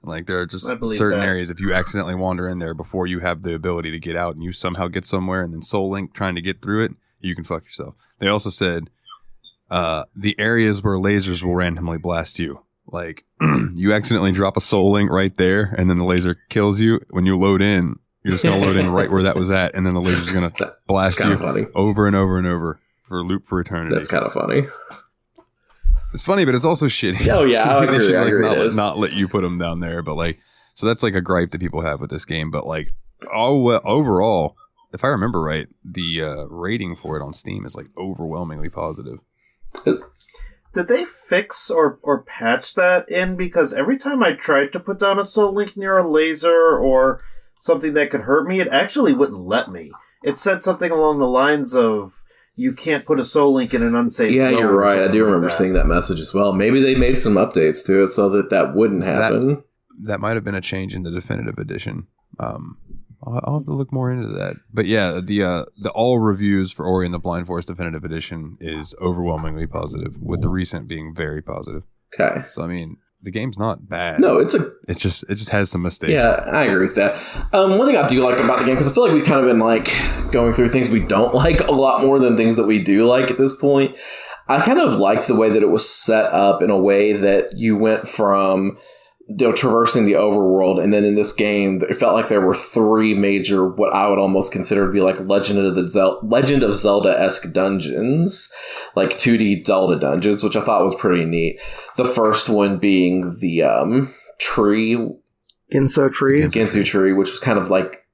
Like there are just I believe certain that. areas if you accidentally wander in there before you have the ability to get out and you somehow get somewhere and then Soul Link trying to get through it, you can fuck yourself. They also said the areas where lasers will randomly blast you. Like you accidentally drop a Soul Link right there and then the laser kills you. When you load in, you're just going to load in right where that was at and then the laser's going to blast you over and over and over for a loop for eternity. That's kind of funny. It's funny, but it's also shitty. Oh yeah, I They agree. should, I agree. not let you put them down there, but like, so that's like a gripe that people have with this game. But like, overall, if I remember right, the rating for it on Steam is like overwhelmingly positive. Did they fix or patch that in? Because every time I tried to put down a Soul Link near a laser or something that could hurt me, it actually wouldn't let me. It said something along the lines of, you can't put a Soul Link in an unsafe zone. Yeah, you're right. I do remember seeing that message as well. Maybe they made some updates to it so that wouldn't happen. That might have been a change in the definitive edition. I'll have to look more into that. But yeah, the all reviews for Ori and the Blind Forest definitive edition is overwhelmingly positive, with the recent being very positive. Okay. So I mean, the game's not bad. No, it just has some mistakes. Yeah, I agree with that. One thing I do like about the game, because I feel like we've kind of been like going through things we don't like a lot more than things that we do like at this point. I kind of liked the way that it was set up in a way that you went from traversing the overworld, and then in this game, it felt like there were three major, what I would almost consider to be like Legend of Zelda-esque dungeons, like 2D Zelda dungeons, which I thought was pretty neat. The first one being the tree, Ginsu tree, which was kind of like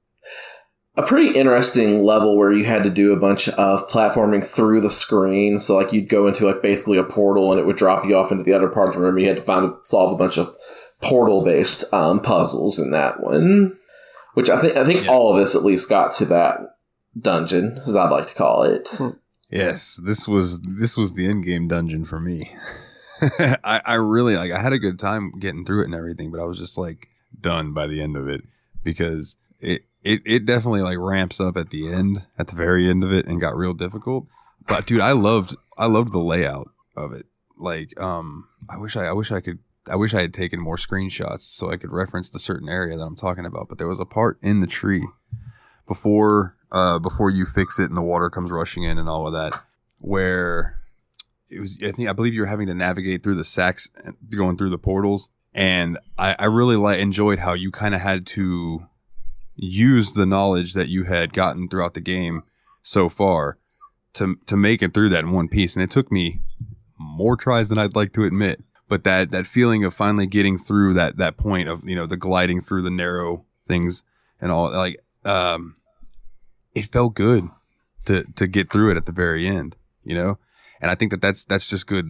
a pretty interesting level where you had to do a bunch of platforming through the screen. So like you'd go into like basically a portal and it would drop you off into the other part of the room. You had to solve a bunch of portal-based puzzles in that one, which I think all of us at least got to that dungeon, as I'd like to call it. Yes, this was the in-game dungeon for me. I really I had a good time getting through it and everything, but I was just like done by the end of it because it definitely like ramps up at the very end of it and got real difficult. But dude, I loved the layout of it. Like I wish I had taken more screenshots so I could reference the certain area that I'm talking about. But there was a part in the tree before you fix it and the water comes rushing in and all of that, where it was. I believe you were having to navigate through the sacks, going through the portals, and I really enjoyed how you kind of had to use the knowledge that you had gotten throughout the game so far to make it through that in one piece, and it took me more tries than I'd like to admit. But that feeling of finally getting through that point of, the gliding through the narrow things and all, like, it felt good to get through it at the very end, And I think that's just good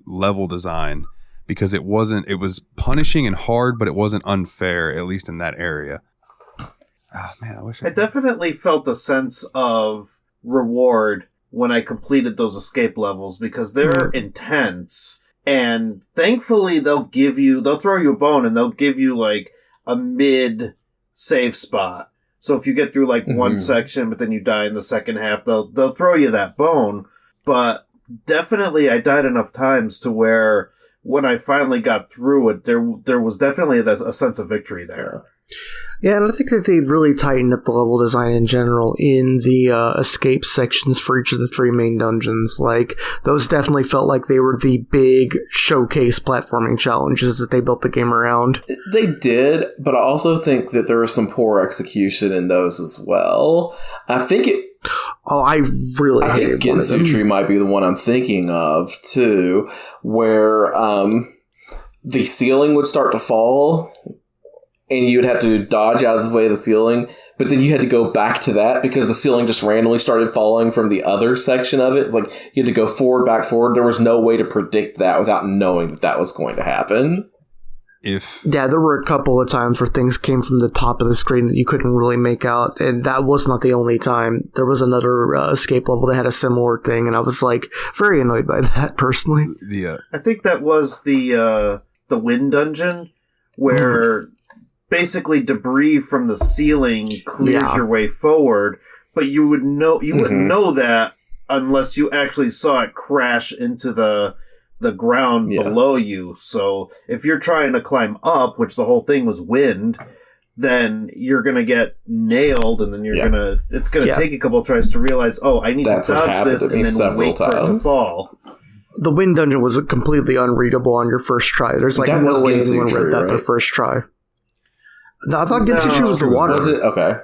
level design, because it was punishing and hard, but it wasn't unfair, at least in that area. Oh man, I definitely felt a sense of reward when I completed those escape levels, because they're intense. And thankfully, they'll throw you a bone and they'll give you like a mid save spot. So if you get through like one section, but then you die in the second half, they'll throw you that bone. But definitely, I died enough times to where when I finally got through it, there was definitely a sense of victory there. Yeah, and I think that they've really tightened up the level design in general in the escape sections for each of the three main dungeons. Like, those definitely felt like they were the big showcase platforming challenges that they built the game around. They did, but I also think that there was some poor execution in those as well. I think I think Ginsu Tree might be the one I'm thinking of, too, where the ceiling would start to fall, and you would have to dodge out of the way of the ceiling, but then you had to go back to that because the ceiling just randomly started falling from the other section of it. It's like you had to go forward, back, forward. There was no way to predict that without knowing that was going to happen. There were a couple of times where things came from the top of the screen that you couldn't really make out, and that was not the only time. There was another escape level that had a similar thing, and I was like very annoyed by that personally. I think that was the wind dungeon where basically debris from the ceiling clears your way forward, but you wouldn't know that unless you actually saw it crash into the the ground below you. So if you're trying to climb up, which the whole thing was wind, then you're going to get nailed, and then it's going to take a couple of tries to realize, oh, I need to dodge this, and then wait for it to fall. The wind dungeon was completely unreadable on your first try. There's like no way anyone read that their first try. No, I thought Gensushi was the water. Was it? Okay.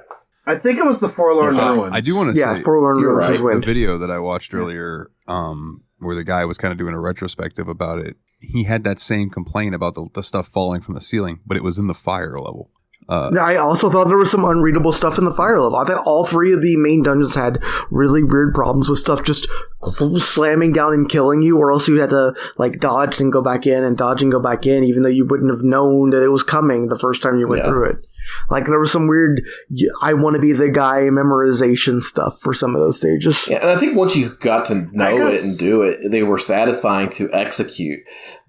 I think it was the Forlorn Ruins. I do want to say, Forlorn Ruins is wind. The video that I watched earlier, where the guy was kind of doing a retrospective about it, he had that same complaint about the stuff falling from the ceiling, but it was in the fire level. I also thought there was some unreadable stuff in the fire level. I think all three of the main dungeons had really weird problems with stuff just slamming down and killing you, or else you had to like dodge and go back in and dodge and go back in, even though you wouldn't have known that it was coming the first time you went through it. Like there was some weird I want to be the guy memorization stuff for some of those stages. Yeah, and I think once you got to know it and do it, they were satisfying to execute,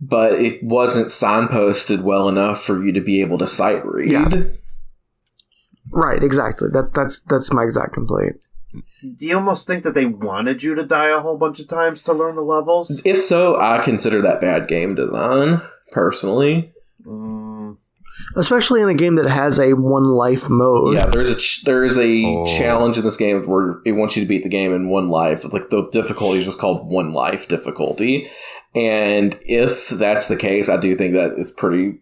but it wasn't signposted well enough for you to be able to sight read. Yeah. Right, exactly. That's my exact complaint. Do you almost think that they wanted you to die a whole bunch of times to learn the levels? If so, I consider that bad game design, personally. Especially in a game that has a one life mode. Yeah, there is a challenge in this game where it wants you to beat the game in one life. Like the difficulty is just called one life difficulty. And if that's the case, I do think that is pretty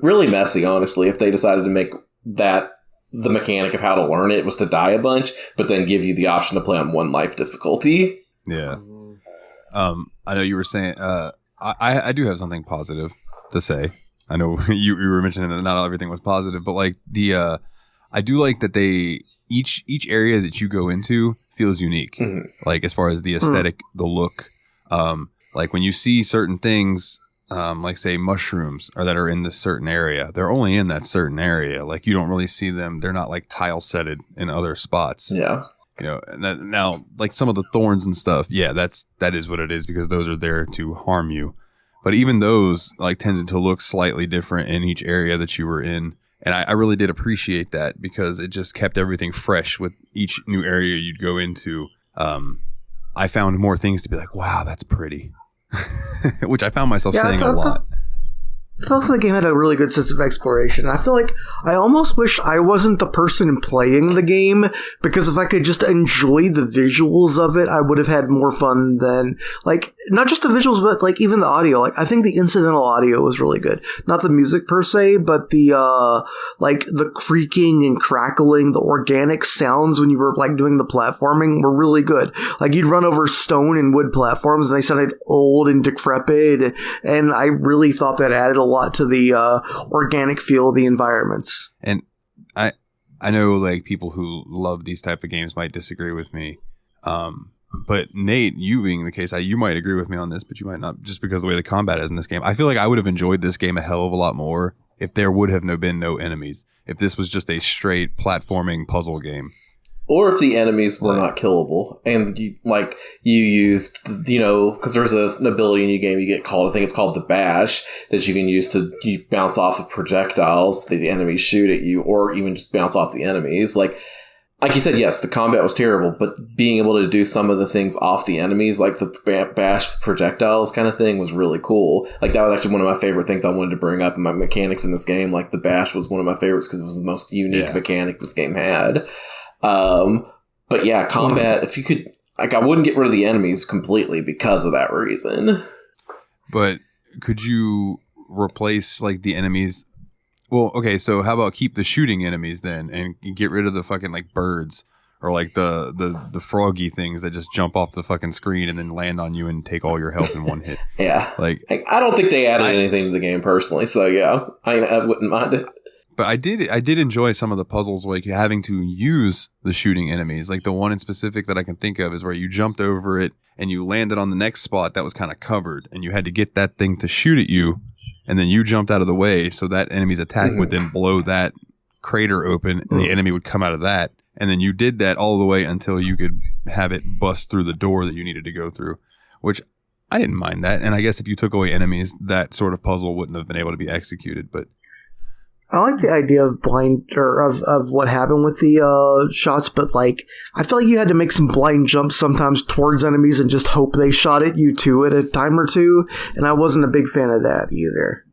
really messy, honestly, if they decided to make that the mechanic of how to learn it was to die a bunch, but then give you the option to play on one life difficulty. Yeah. I know you were saying, I do have something positive to say. I know you were mentioning that not everything was positive, but like I do like that each area that you go into feels unique. Mm-hmm. Like as far as the aesthetic, the look, like when you see certain things, like say mushrooms or that are in this certain area, they're only in that certain area. Like you don't really see them. They're not like tile setted in other spots. Yeah. You know, and now like some of the thorns and stuff. Yeah, that is what it is because those are there to harm you. But even those like tended to look slightly different in each area that you were in. And I really did appreciate that because it just kept everything fresh with each new area you'd go into. I found more things to be like, wow, that's pretty. Which I found myself saying a lot. I thought the game had a really good sense of exploration. I feel like I almost wish I wasn't the person playing the game, because if I could just enjoy the visuals of it, I would have had more fun than, like, not just the visuals, but like even the audio. Like, I think the incidental audio was really good. Not the music per se, but the, like the creaking and crackling, the organic sounds when you were like doing the platforming were really good. Like you'd run over stone and wood platforms and they sounded old and decrepit. And I really thought that added a lot to the organic feel of the environments. And I know like people who love these type of games might disagree with me, but Nate, you being the case, you might agree with me on this, but you might not, just because of the way the combat is in this game. I feel like I would have enjoyed this game a hell of a lot more if there would have been no enemies, if this was just a straight platforming puzzle game. Or if the enemies were not killable, and you used, because there's an ability in your game you get called, I think it's called the bash, that you can use to bounce off of projectiles that the enemies shoot at you, or even just bounce off the enemies. Like you said, yes, the combat was terrible, but being able to do some of the things off the enemies, like the bash projectiles kind of thing, was really cool. Like that was actually one of my favorite things I wanted to bring up in my mechanics in this game. Like the bash was one of my favorites because it was the most unique mechanic this game had. But yeah, combat, if you could, like, I wouldn't get rid of the enemies completely because of that reason. But could you replace like the enemies? Well, okay, so how about keep the shooting enemies then and get rid of the fucking like birds or like the froggy things that just jump off the fucking screen and then land on you and take all your health in one hit. Yeah. Like I don't think they added anything to the game personally, so yeah, I wouldn't mind it. But I did enjoy some of the puzzles, like having to use the shooting enemies. Like the one in specific that I can think of is where you jumped over it and you landed on the next spot that was kind of covered, and you had to get that thing to shoot at you, and then you jumped out of the way so that enemy's attack would then blow that crater open, and the enemy would come out of that. And then you did that all the way until you could have it bust through the door that you needed to go through, which I didn't mind that. And I guess if you took away enemies, that sort of puzzle wouldn't have been able to be executed, but I like the idea of blind or of what happened with the shots, but like I feel like you had to make some blind jumps sometimes towards enemies and just hope they shot at you too at a time or two, and I wasn't a big fan of that either.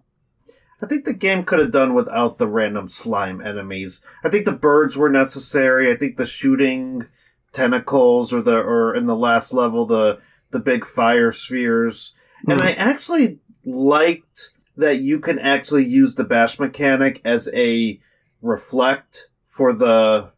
I think the game could have done without the random slime enemies. I think the birds were necessary. I think the shooting tentacles or in the last level the big fire spheres. And I actually liked that you can actually use the bash mechanic as a reflect for the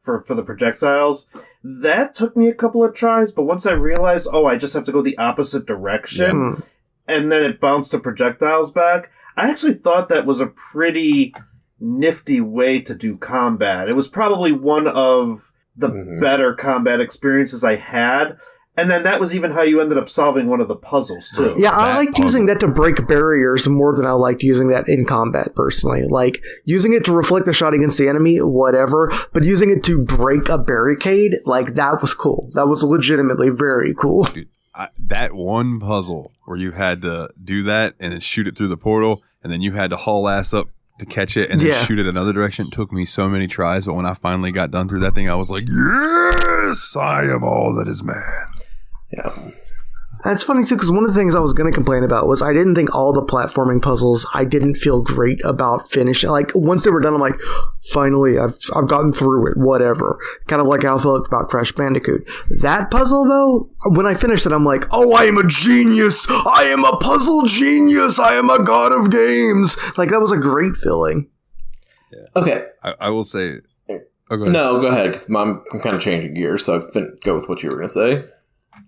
projectiles. That took me a couple of tries, but once I realized, I just have to go the opposite direction, and then it bounced the projectiles back, I actually thought that was a pretty nifty way to do combat. It was probably one of the better combat experiences I had. And then that was even how you ended up solving one of the puzzles, too. Yeah, I liked using that to break barriers more than I liked using that in combat, personally. Like, using it to reflect the shot against the enemy, whatever, but using it to break a barricade, like, that was cool. That was legitimately very cool. Dude, that one puzzle where you had to do that and then shoot it through the portal, and then you had to haul ass up to catch it and then shoot it another direction. It took me so many tries, but when I finally got done through that thing, I was like, yes, I am all that is man. Yeah. That's funny, too, because one of the things I was going to complain about was I didn't think all the platforming puzzles, I didn't feel great about finishing. Like, once they were done, I'm like, finally, I've gotten through it, whatever. Kind of like how I felt about Crash Bandicoot. That puzzle, though, when I finished it, I'm like, oh, I am a genius! I am a puzzle genius! I am a god of games! Like, that was a great feeling. Yeah. Okay. I will say... Oh, go ahead. No, go ahead, because I'm kind of changing gears, so go with what you were going to say.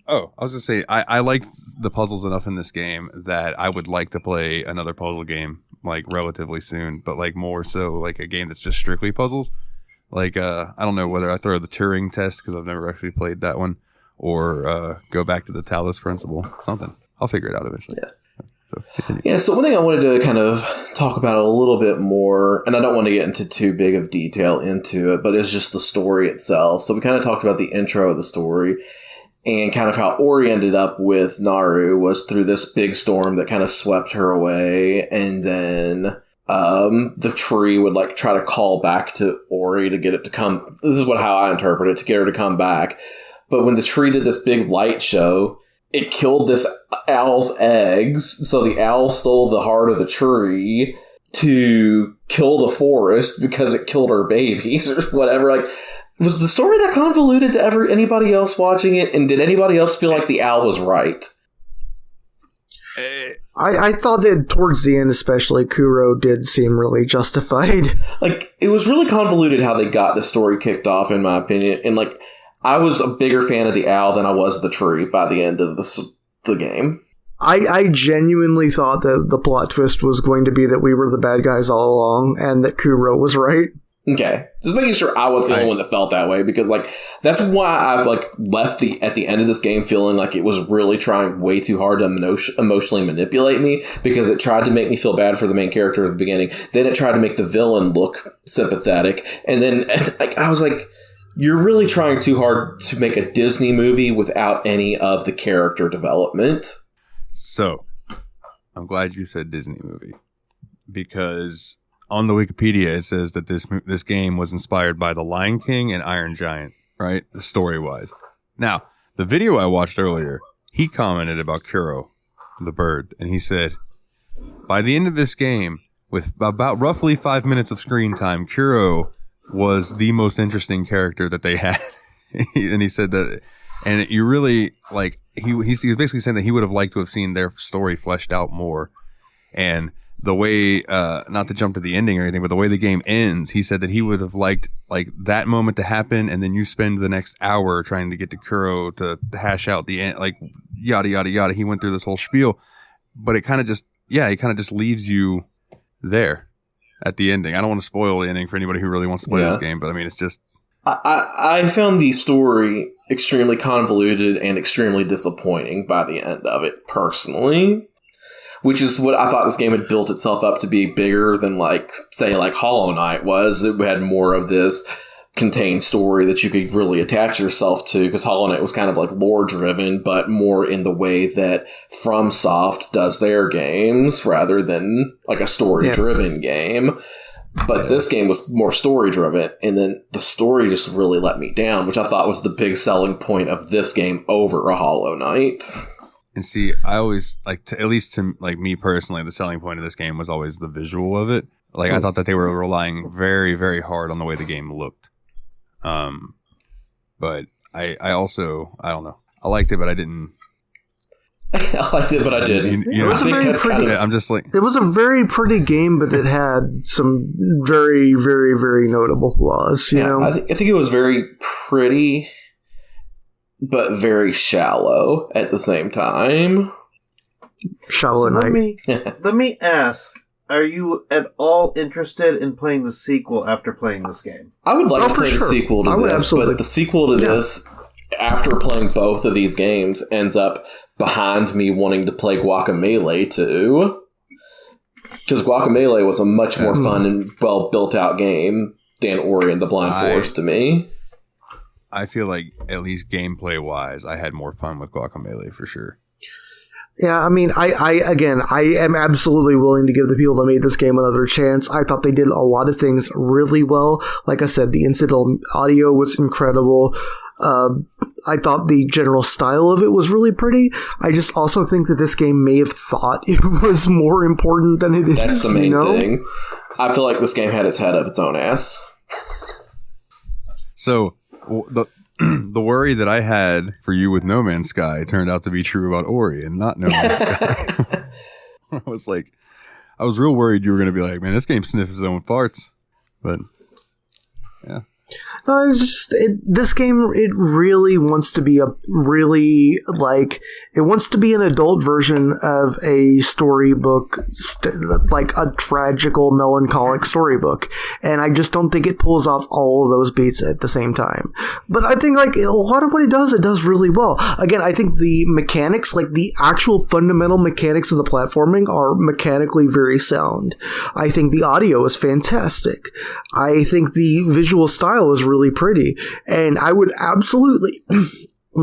Oh, I was just saying, I liked the puzzles enough in this game that I would like to play another puzzle game, like, relatively soon, but, like, more so, like, a game that's just strictly puzzles. Like, I don't know whether I throw the Turing test, because I've never actually played that one, or go back to the Talos Principle, something. I'll figure it out eventually. Yeah. So one thing I wanted to kind of talk about a little bit more, and I don't want to get into too big of detail into it, but it's just the story itself. So we kind of talked about the intro of the story, and kind of how Ori ended up with Naru was through this big storm that kind of swept her away. And then the tree would like try to call back to Ori to get it to come. This is how I interpret it, to get her to come back. But when the tree did this big light show, it killed this owl's eggs. So the owl stole the heart of the tree to kill the forest because it killed her babies or whatever. Like, was the story that convoluted to anybody else watching it? And did anybody else feel like the owl was right? I thought that towards the end, especially, Kuro did seem really justified. Like, it was really convoluted how they got the story kicked off, in my opinion. And, like, I was a bigger fan of the owl than I was the tree by the end of the game. I genuinely thought that the plot twist was going to be that we were the bad guys all along and that Kuro was right. Okay. Just making sure I was the only one that felt that way, because, like, that's why I've, like, left at the end of this game feeling like it was really trying way too hard to emotionally manipulate me, because it tried to make me feel bad for the main character at the beginning. Then it tried to make the villain look sympathetic. And then, like, I was like, you're really trying too hard to make a Disney movie without any of the character development. So, I'm glad you said Disney movie, because on the Wikipedia it says that this game was inspired by The Lion King and Iron Giant, right? Story-wise. Now, the video I watched earlier, he commented about Kuro, the bird, and he said, by the end of this game, with about roughly 5 minutes of screen time, Kuro was the most interesting character that they had. And he said that, and you really, like, he was basically saying that he would have liked to have seen their story fleshed out more. And the way, not to jump to the ending or anything, but the way the game ends, he said that he would have liked, like, that moment to happen, and then you spend the next hour trying to get to Kuro to hash out the end, like, yada, yada, yada. He went through this whole spiel, but it kind of just, he kind of just leaves you there at the ending. I don't want to spoil the ending for anybody who really wants to play this game, but I mean, it's just... I found the story extremely convoluted and extremely disappointing by the end of it, personally. Which is what I thought this game had built itself up to be bigger than, like, say, like Hollow Knight was. It had more of this contained story that you could really attach yourself to, because Hollow Knight was kind of like lore driven, but more in the way that FromSoft does their games rather than like a story driven game. But this game was more story driven, and then the story just really let me down, which I thought was the big selling point of this game over a Hollow Knight. And see, I always at least to like me personally, the selling point of this game was always the visual of it. Like I thought that they were relying very, very hard on the way the game looked. But I also, I don't know. I liked it, but I didn't. I liked it, but I didn't. It was a very pretty. I'm just like, it was a very pretty game, but it had some very, very, very notable flaws. You know, I think it was very pretty, but very shallow at the same time. Shallow Knight. Let me ask: are you at all interested in playing the sequel after playing this game? I would like to play the sequel to this, but the sequel to this, after playing both of these games, ends up behind me wanting to play Guacamelee too. Because Guacamelee was a much more fun and well built out game than Ori and the Blind Forest to me. I feel like at least gameplay wise, I had more fun with Guacamelee for sure. Yeah, I mean, I am absolutely willing to give the people that made this game another chance. I thought they did a lot of things really well. Like I said, the incidental audio was incredible. I thought the general style of it was really pretty. I just also think that this game may have thought it was more important than it is. That's the main thing. I feel like this game had its head up its own ass. So, the worry that I had for you with No Man's Sky turned out to be true about Ori and not No Man's Sky. I was real worried you were going to be like, man, this game sniffs its own farts. But, yeah. No, it's just this game. It really wants to be it wants to be an adult version of a storybook, like a tragical, melancholic storybook, and I just don't think it pulls off all of those beats at the same time. But I think like a lot of what it does really well. Again, I think the mechanics, like the actual fundamental mechanics of the platforming, are mechanically very sound. I think the audio is fantastic. I think the visual style is really pretty, and I would absolutely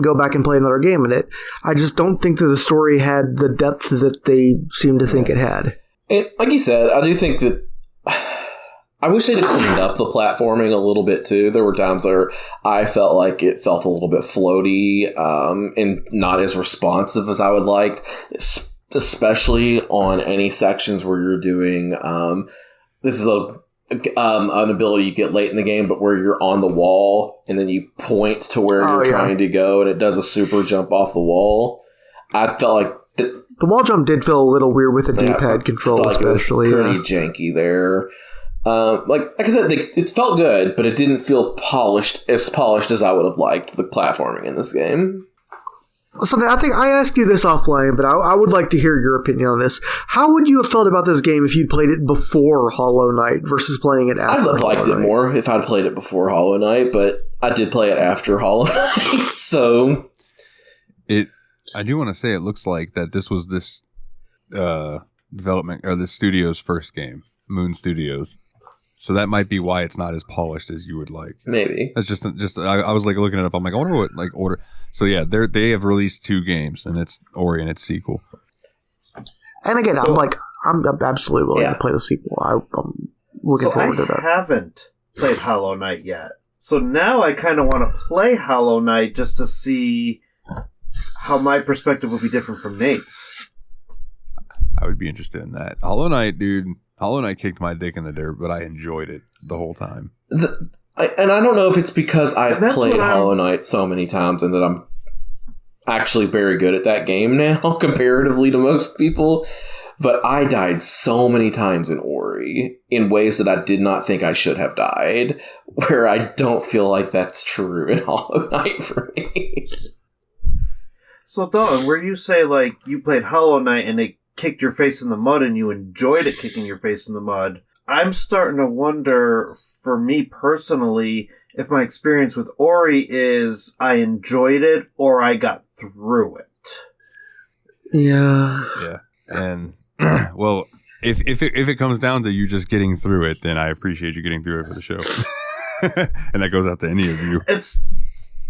go back and play another game in it. I just don't think that the story had the depth that they seem to think it had. And like you said, I do think that I wish they'd have cleaned up the platforming a little bit too. There were times where I felt like it felt a little bit floaty and not as responsive as I would like, especially on any sections where you're doing this is an ability you get late in the game, but where you're on the wall and then you point to where you're trying to go and it does a super jump off the wall. I felt like the wall jump did feel a little weird with the D-pad control, especially. It was pretty janky there. Like I said, it felt good, but it didn't feel polished as I would have liked the platforming in this game. So I think I asked you this offline, but I would like to hear your opinion on this. How would you have felt about this game if you'd played it before Hollow Knight versus playing it after Hollow Knight? I'd have liked it more if I'd played it before Hollow Knight, but I did play it after Hollow Knight, so... I do want to say it looks like that this was this development, or this studio's first game, Moon Studios. So that might be why it's not as polished as you would like. Maybe. That's just I was like looking it up. I'm like, I wonder what like order. So yeah, they have released 2 games, and it's Ori and its sequel. And again, I'm absolutely willing to play the sequel. I'm looking forward to that. I haven't played Hollow Knight yet, so now I kind of want to play Hollow Knight just to see how my perspective would be different from Nate's. I would be interested in that. Hollow Knight, dude. Hollow Knight kicked my dick in the dirt, but I enjoyed it the whole time. And I don't know if it's because I've played Hollow Knight so many times and that I'm actually very good at that game now, comparatively to most people, but I died so many times in Ori in ways that I did not think I should have died, where I don't feel like that's true in Hollow Knight for me. So, Dalton, where you say, like, you played Hollow Knight and it kicked your face in the mud and you enjoyed it kicking your face in the mud, I'm starting to wonder, for me personally, if my experience with Ori is I enjoyed it or I got through it. Yeah. Yeah. And, well, if it comes down to you just getting through it, then I appreciate you getting through it for the show. And that goes out to any of you.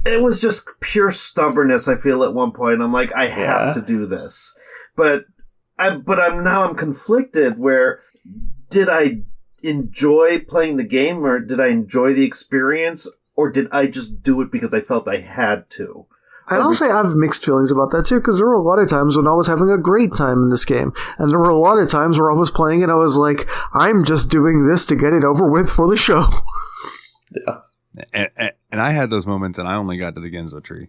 It was just pure stubbornness, I feel, at one point. I'm like, I have to do this. But I'm conflicted where did I enjoy playing the game, or did I enjoy the experience, or did I just do it because I felt I had to? And I'll say I have mixed feelings about that too, because there were a lot of times when I was having a great time in this game, and there were a lot of times where I was playing and I was like, I'm just doing this to get it over with for the show. Yeah. And I had those moments, and I only got to the Genzo tree.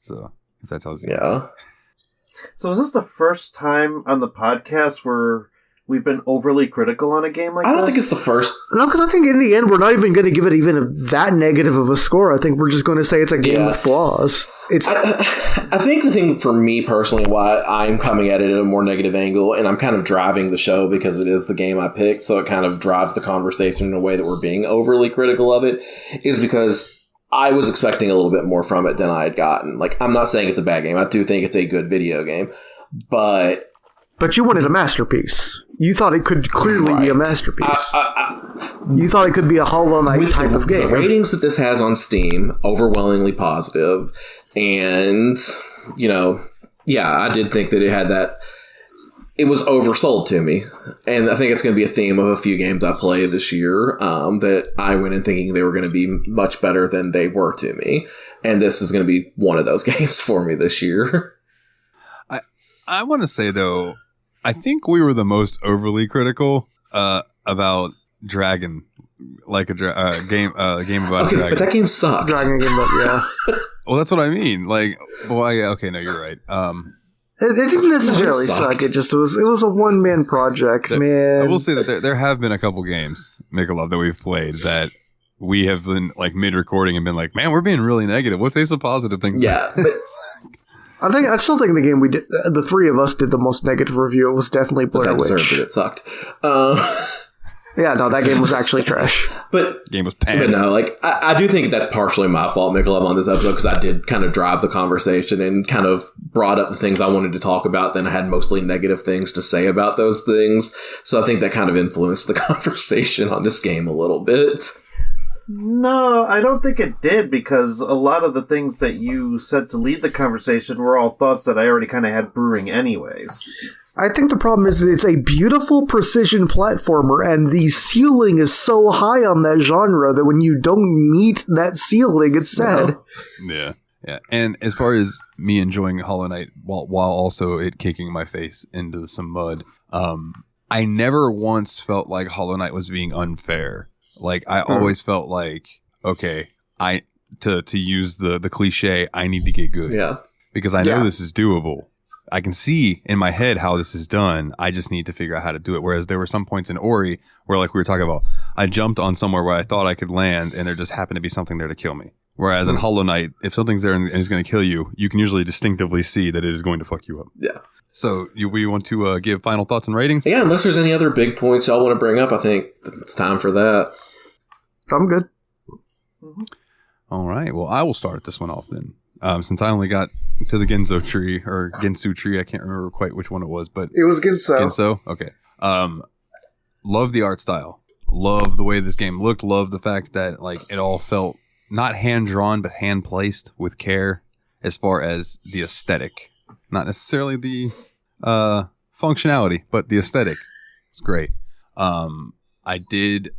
So, if that tells you. Yeah. So is this the first time on the podcast where we've been overly critical on a game like this? I don't think it's the first. No, because I think in the end, we're not even going to give it even that negative of a score. I think we're just going to say it's a game with flaws. I think the thing for me personally, why I'm coming at it at a more negative angle, and I'm kind of driving the show because it is the game I picked, so it kind of drives the conversation in a way that we're being overly critical of it, is because I was expecting a little bit more from it than I had gotten. Like, I'm not saying it's a bad game. I do think it's a good video game, but you wanted a masterpiece. You thought it could clearly be a masterpiece. You thought it could be a Hollow Knight type of game. The ratings that this has on Steam, overwhelmingly positive, and, you know, yeah, I did think that it had that. It was oversold to me, and I think it's going to be a theme of a few games I played this year that I went in thinking they were going to be much better than they were to me, and this is going to be one of those games for me this year. I want to say, though, I think we were the most overly critical about Dragon, like a game about a dragon. But that game sucked. Dragon game, yeah. Well, that's what I mean. Like, well, yeah, okay, no, you're right. It didn't necessarily suck. It was a one-man project, man. I will say that there have been a couple games, Mikolov, that we've played that we have been like mid-recording and been like, man, we're being really negative. Let's say some positive things. Yeah, but I still think the game we did, the three of us did the most negative review. It was definitely Blair Witch. Deserved it. It sucked. Yeah, no, that game was actually trash. But game was pants. But no, like I do think that's partially my fault, Mikolov, on this episode, because I did kind of drive the conversation and kind of brought up the things I wanted to talk about. Then I had mostly negative things to say about those things, so I think that kind of influenced the conversation on this game a little bit. No, I don't think it did, because a lot of the things that you said to lead the conversation were all thoughts that I already kind of had brewing anyways. I think the problem is that it's a beautiful precision platformer, and the ceiling is so high on that genre that when you don't meet that ceiling, it's sad. Yeah. And as far as me enjoying Hollow Knight while also it kicking my face into some mud, I never once felt like Hollow Knight was being unfair. Like, I always felt like, okay, to use the cliche, I need to get good. Yeah. Because I know this is doable. I can see in my head how this is done. I just need to figure out how to do it. Whereas there were some points in Ori where, like we were talking about, I jumped on somewhere where I thought I could land, and there just happened to be something there to kill me. Whereas in Hollow Knight, if something's there and is going to kill you, you can usually distinctively see that it is going to fuck you up. Yeah. So we want to give final thoughts and ratings? Yeah, unless there's any other big points y'all want to bring up, I think it's time for that. I'm good. All right. Well, I will start this one off then. Since I only got to the Genzo tree, or Gensu tree, I can't remember quite which one it was, but it was Genso. Genso? Okay. Love the art style. Love the way this game looked. Love the fact that like it all felt not hand-drawn, but hand-placed with care as far as the aesthetic. Not necessarily the functionality, but the aesthetic. It's great. I did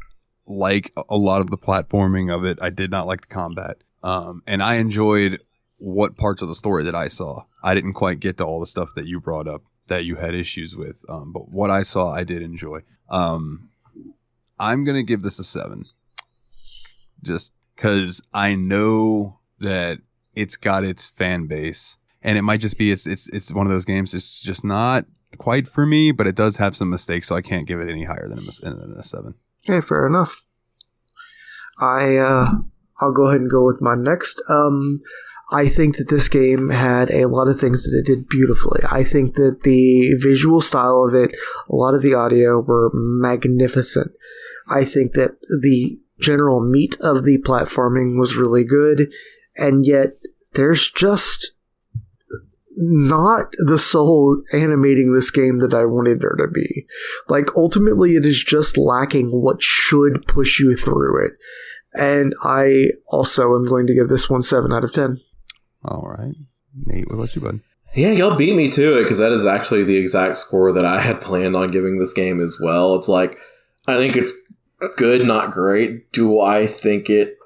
like a lot of the platforming of it. I did not like the combat. And I enjoyed what parts of the story that I saw. I didn't quite get to all the stuff that you brought up that you had issues with. But what I saw, I did enjoy. I'm going to give this a 7. Just because I know that it's got its fan base. And it might just be, it's one of those games, it's just not quite for me, but it does have some mistakes, so I can't give it any higher than a 7. Okay, fair enough. I'll go ahead and go with my next. I think that this game had a lot of things that it did beautifully. I think that the visual style of it, a lot of the audio were magnificent. I think that the general meat of the platforming was really good, and yet there's just not the soul animating this game that I wanted there to be. Like, ultimately, it is just lacking what should push you through it. And I also am going to give this one 7 out of 10. All right. Nate, what about you, bud? Yeah, y'all beat me to it, because that is actually the exact score that I had planned on giving this game as well. It's like, I think it's good, not great. Do I think it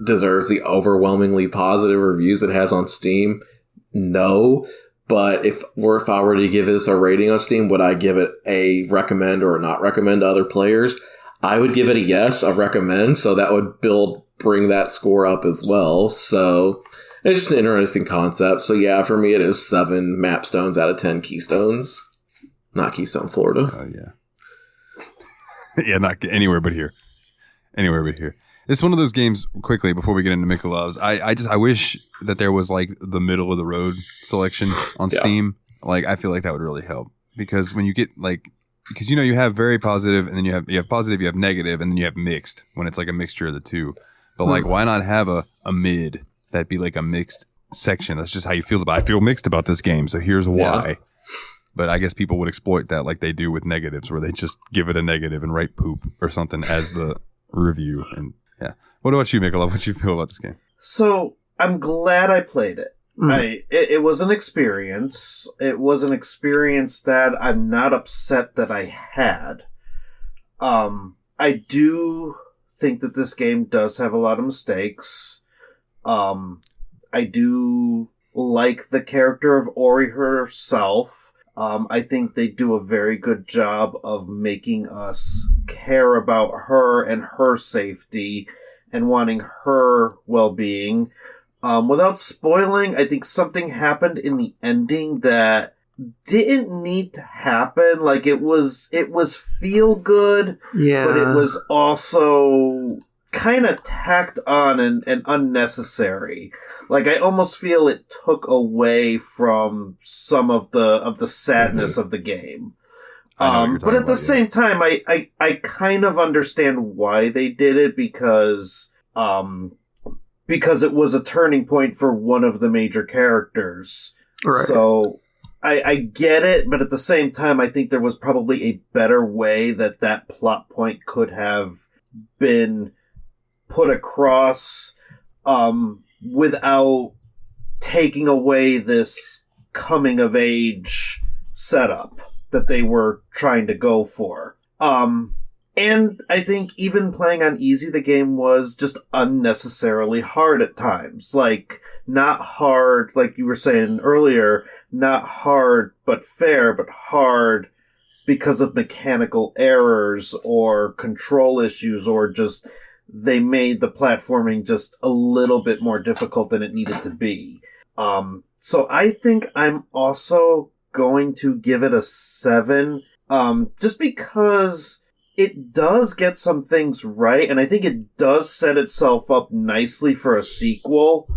deserves the overwhelmingly positive reviews it has on Steam? No. But if I were to give this a rating on Steam, would I give it a recommend or not recommend to other players? I would give it a yes, a recommend. So that would bring that score up as well. So it's just an interesting concept. So yeah, for me, it is 7 map stones out of 10 keystones. Not Keystone, Florida. Oh, yeah. Yeah, not anywhere but here. Anywhere but here. It's one of those games, quickly, before we get into Michelov's, I wish that there was, like, the middle of the road selection on Steam. Like, I feel like that would really help. Because when you get, like, because, you know, you have very positive, and then you have positive, you have negative, and then you have mixed, when it's, like, a mixture of the two. But, like, why not have a mid that'd be, like, a mixed section? That's just how you feel about it. I feel mixed about this game, so here's why. Yeah. But I guess people would exploit that like they do with negatives, where they just give it a negative and write poop or something as the review. And yeah. What about you, Mikolov? What do you feel about this game? So I'm glad I played it. It was an experience. It was an experience that I'm not upset that I had. I do think that this game does have a lot of mistakes. I do like the character of Ori herself. I think they do a very good job of making us care about her and her safety and wanting her well-being. Without spoiling, I think something happened in the ending that didn't need to happen. Like, it was feel good, but it was also kind of tacked on and unnecessary. Like, I almost feel it took away from some of the sadness of the game. But at the same time, I kind of understand why they did it, because it was a turning point for one of the major characters. Right. So I get it, but at the same time, I think there was probably a better way that plot point could have been put across without taking away this coming of age setup that they were trying to go for. And I think even playing on easy, the game was just unnecessarily hard at times. Like, not hard, like you were saying earlier, not hard but fair, but hard because of mechanical errors or control issues, or just they made the platforming just a little bit more difficult than it needed to be. So I think I'm also going to give it a 7, just because it does get some things right, and I think it does set itself up nicely for a sequel.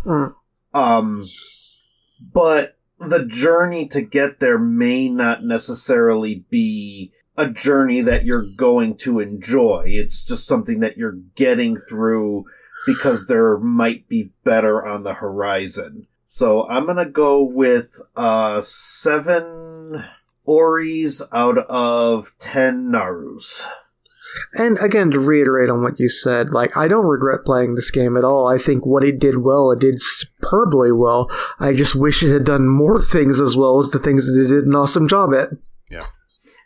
But the journey to get there may not necessarily be a journey that you're going to enjoy. It's just something that you're getting through because there might be better on the horizon. So I'm gonna go with 7 Oris out of 10 Narus. And again, to reiterate on what you said, like, I don't regret playing this game at all. I think what it did well, it did superbly well. I just wish it had done more things as well as the things that it did an awesome job at. Yeah.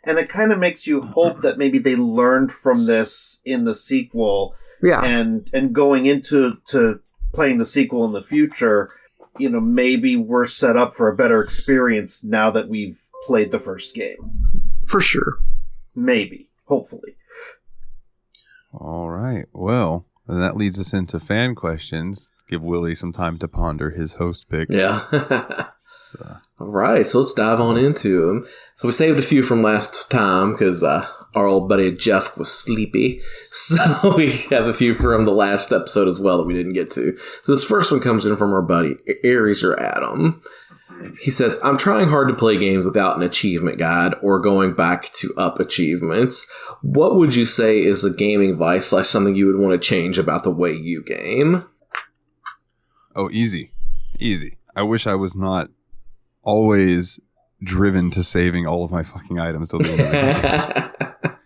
And it kind of makes you hope that maybe they learned from this in the sequel. Yeah. And going into playing the sequel in the future, you know, maybe we're set up for a better experience now that we've played the first game. For sure. Maybe. Hopefully. All right. Well, then that leads us into fan questions. Give Willie some time to ponder his host pick. Yeah. All right. So let's dive on into them. So we saved a few from last time because our old buddy Jeff was sleepy. So we have a few from the last episode as well that we didn't get to. So this first one comes in from our buddy Aries or Adam. He says, I'm trying hard to play games without an achievement guide or going back to up achievements. What would you say is a gaming vice / something you would want to change about the way you game? Oh, easy. Easy. I wish I was not always driven to saving all of my fucking items till the end of the game.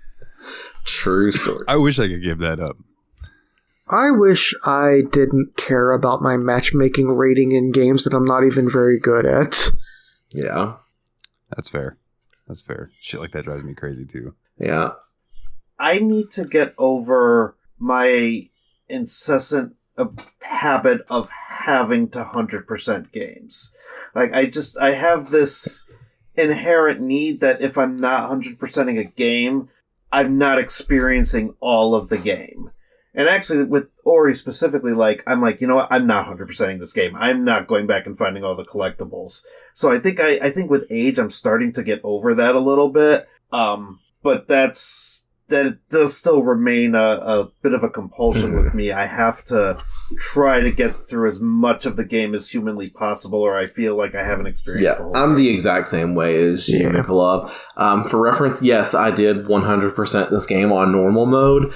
True story. I wish I could give that up. I wish I didn't care about my matchmaking rating in games that I'm not even very good at. Yeah. That's fair. That's fair. Shit like that drives me crazy too. Yeah. I need to get over my incessant habit of having to 100% games. Like, I have this inherent need that if I'm not 100%ing a game, I'm not experiencing all of the game. And actually, with Ori specifically, like, I'm like, you know what? I'm not 100%ing this game. I'm not going back and finding all the collectibles. So I think with age, I'm starting to get over that a little bit. But that does still remain a bit of a compulsion with me. I have to try to get through as much of the game as humanly possible, or I feel like I haven't experienced the whole I'm thing. the exact same way as you, Nikolov. For reference, yes, I did 100% this game on normal mode,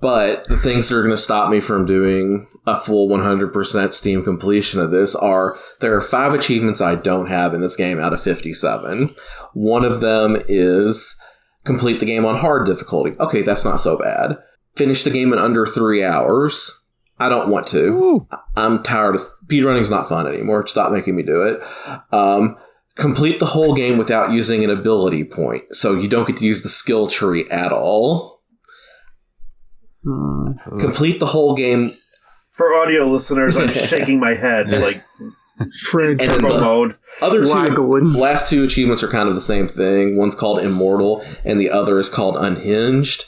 but the things that are going to stop me from doing a full 100% Steam completion of this are, there are 5 achievements I don't have in this game out of 57. One of them is complete the game on hard difficulty. Okay, that's not so bad. Finish the game in under 3 hours. I don't want to. Ooh. I'm tired of... Speedrunning's not fun anymore. Stop making me do it. Complete the whole game without using an ability point. So you don't get to use the skill tree at all. Complete the whole game... For audio listeners, I'm shaking my head like turbo mode. Other last 2 achievements are kind of the same thing. One's called Immortal, and the other is called Unhinged.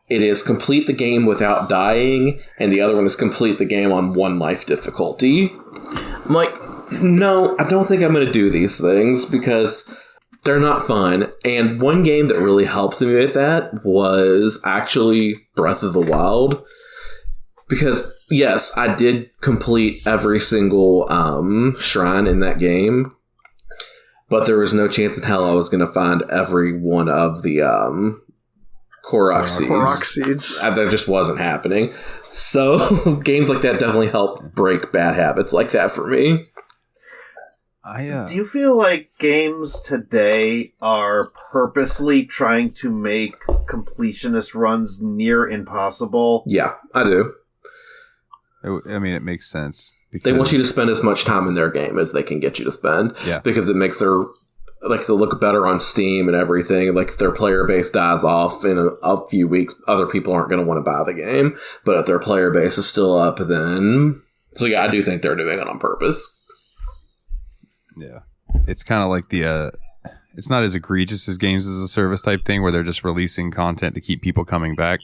It is complete the game without dying, and the other one is complete the game on 1 life difficulty. I'm like, no, I don't think I'm going to do these things because they're not fun. And one game that really helped me with that was actually Breath of the Wild. Because, yes, I did complete every single shrine in that game, but there was no chance in hell I was going to find every one of the Korok seeds. Korok seeds. That just wasn't happening. So, games like that definitely help break bad habits like that for me. Do you feel like games today are purposely trying to make completionist runs near impossible? Yeah, I do. I mean, it makes sense. They want you to spend as much time in their game as they can get you to spend. Yeah. Because it makes their look better on Steam and everything. Like, if their player base dies off in a few weeks, other people aren't going to want to buy the game. But if their player base is still up, then... So yeah, I do think they're doing it on purpose. Yeah. It's kind of like it's not as egregious as games as a service type thing where they're just releasing content to keep people coming back.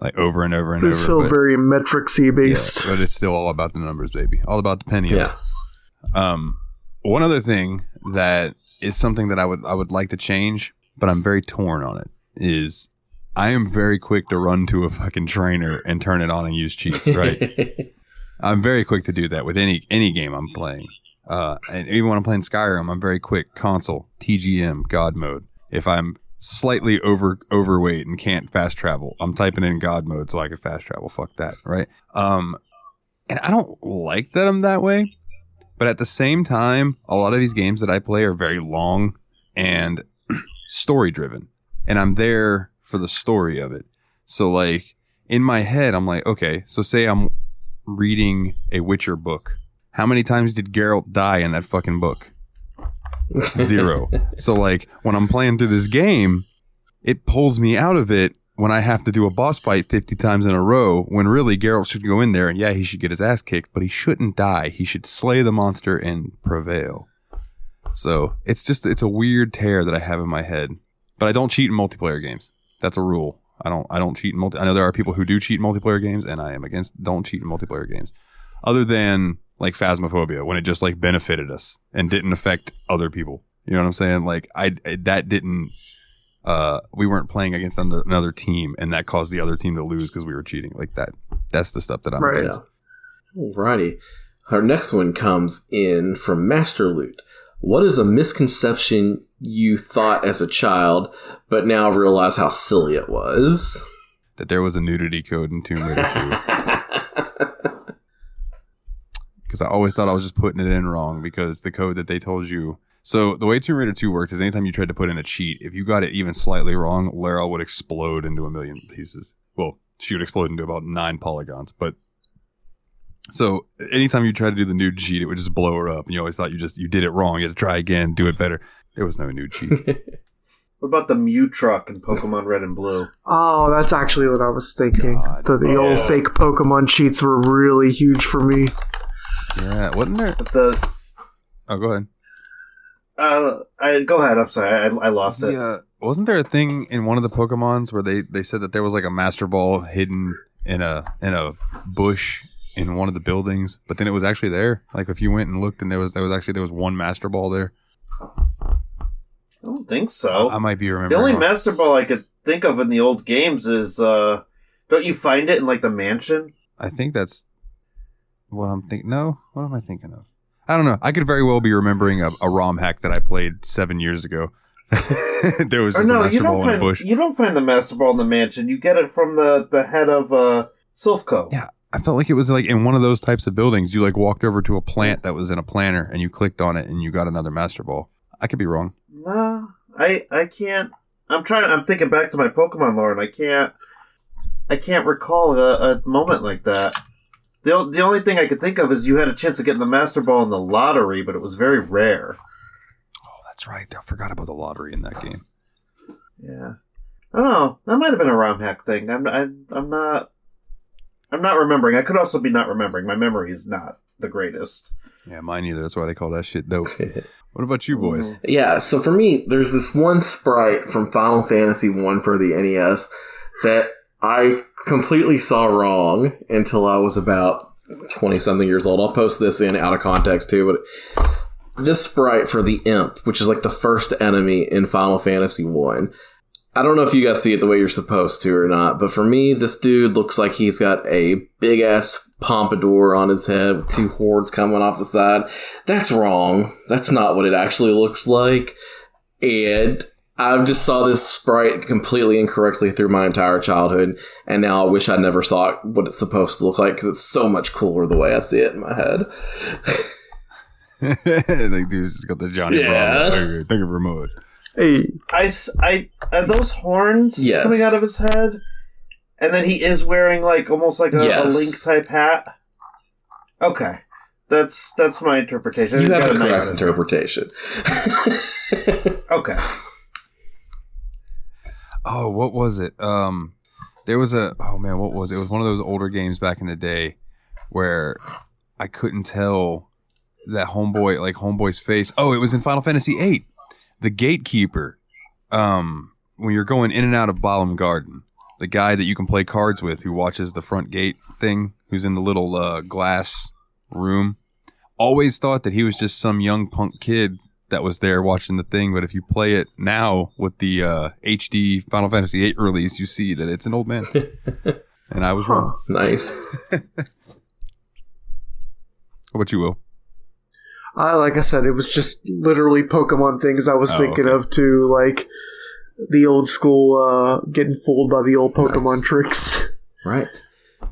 Like over and over and over. It's still very metric-y based. Yeah, but it's still all about the numbers, baby. All about the pennies. Yeah. One other thing that is something that I would like to change, but I'm very torn on it, is I am very quick to run to a fucking trainer and turn it on and use cheats, right? I'm very quick to do that with any game I'm playing. And even when I'm playing Skyrim, I'm very quick. Console, TGM, God mode. If I'm slightly overweight and can't fast travel, I'm typing in God mode so I can fast travel. Fuck that, right? And I don't like that I'm that way, but at the same time, a lot of these games that I play are very long and story driven, and I'm there for the story of it. So like in my head, I'm like, okay, so say I'm reading a Witcher book. How many times did Geralt die in that fucking book? 0. So like when I'm playing through this game, it pulls me out of it when I have to do a boss fight 50 times in a row, when really Geralt should go in there and yeah, he should get his ass kicked, but he shouldn't die. He should slay the monster and prevail. So it's a weird tear that I have in my head. But I don't cheat in multiplayer games. That's a rule. I don't cheat in I know there are people who do cheat in multiplayer games, and I am against don't cheat in multiplayer games. Other than like Phasmophobia, when it just like benefited us and didn't affect other people. You know what I'm saying? Like that didn't we weren't playing against another team and that caused the other team to lose because we were cheating. Like that's the stuff that I'm against. Alrighty. Our next one comes in from Master Loot. What is a misconception you thought as a child, but now realize how silly it was? That there was a nudity code in Tomb Raider 2. Because I always thought I was just putting it in wrong because the code that they told you. So the way Tomb Raider 2 worked is anytime you tried to put in a cheat, if you got it even slightly wrong, Lara would explode into a million pieces. Well, she would explode into about 9 polygons. But so anytime you try to do the nude cheat, it would just blow her up. And you always thought you did it wrong. You had to try again, do it better. There was no nude cheat. What about the Mew truck in Pokemon Red and Blue? Oh, that's actually what I was thinking. God. The old fake Pokemon cheats were really huge for me. Yeah, wasn't there? Oh, go ahead. Go ahead. I'm sorry. I lost it. Yeah, wasn't there a thing in one of the Pokemons where they said that there was like a Master Ball hidden in a bush in one of the buildings, but then it was actually there? Like if you went and looked, and there was one Master Ball there. I don't think so. I might be remembering. The only wrong. Master Ball I could think of in the old games is, don't you find it in like the mansion? I think that's what I'm thinking. No, what am I thinking of? I don't know. I could very well be remembering a ROM hack that I played 7 years ago. There was just a Master Ball in the bush. You don't find the Master Ball in the mansion. You get it from the head of Silphco. Yeah, I felt like it was like in one of those types of buildings. You like walked over to a plant that was in a planter, and you clicked on it, and you got another Master Ball. I could be wrong. No, I can't. I'm thinking back to my Pokemon lore, and I can't recall a moment like that. The only thing I could think of is you had a chance of getting the Master Ball in the lottery, but it was very rare. Oh, that's right. I forgot about the lottery in that game. Yeah, I don't know. That might have been a ROM hack thing. I'm not remembering. I could also be not remembering. My memory is not the greatest. Yeah, mine either. That's why they call that shit dope. What about you boys? Yeah, so for me, there's this one sprite from Final Fantasy 1 for the NES that I completely saw wrong until I was about 20-something years old. I'll post this in out of context too, but this sprite for the Imp, which is like the first enemy in Final Fantasy 1. I don't know if you guys see it the way you're supposed to or not, but for me, this dude looks like he's got a big-ass pompadour on his head with two horns coming off the side. That's wrong. That's not what it actually looks like. And I just saw this sprite completely incorrectly through my entire childhood, and now I wish I never saw what it's supposed to look like, because it's so much cooler the way I see it in my head. Like, dude's just got the Johnny Bravo. Thank you very much. Hey, I are those horns Yes. coming out of his head? And then he is wearing like almost like a Link type hat. Okay, that's my interpretation. You He's have got a knife correct in his hand. interpretation. Okay. Oh, what was it? There was what was it? It was one of those older games back in the day where I couldn't tell that homeboy's face. Oh, it was in Final Fantasy VIII. The gatekeeper, when you're going in and out of Balamb Garden, the guy that you can play cards with who watches the front gate thing, who's in the little glass room, always thought that he was just some young punk kid that was there watching the thing. But if you play it now with the HD Final Fantasy VIII release, you see that it's an old man. And I was wrong. Nice. What about you, Will? like I said, it was just literally Pokemon things I was thinking of too, like the old school getting fooled by the old Pokemon tricks. Right.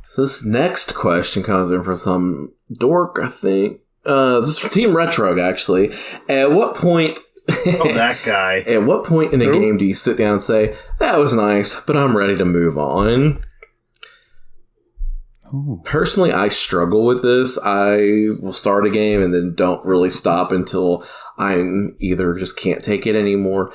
So this next question comes in from some dork, I think. This is from Team Retrog, actually. At what point... Oh, that guy. At what point in a game do you sit down and say, that was nice, but I'm ready to move on? Ooh. Personally, I struggle with this. I will start a game and then don't really stop until I'm either just can't take it anymore.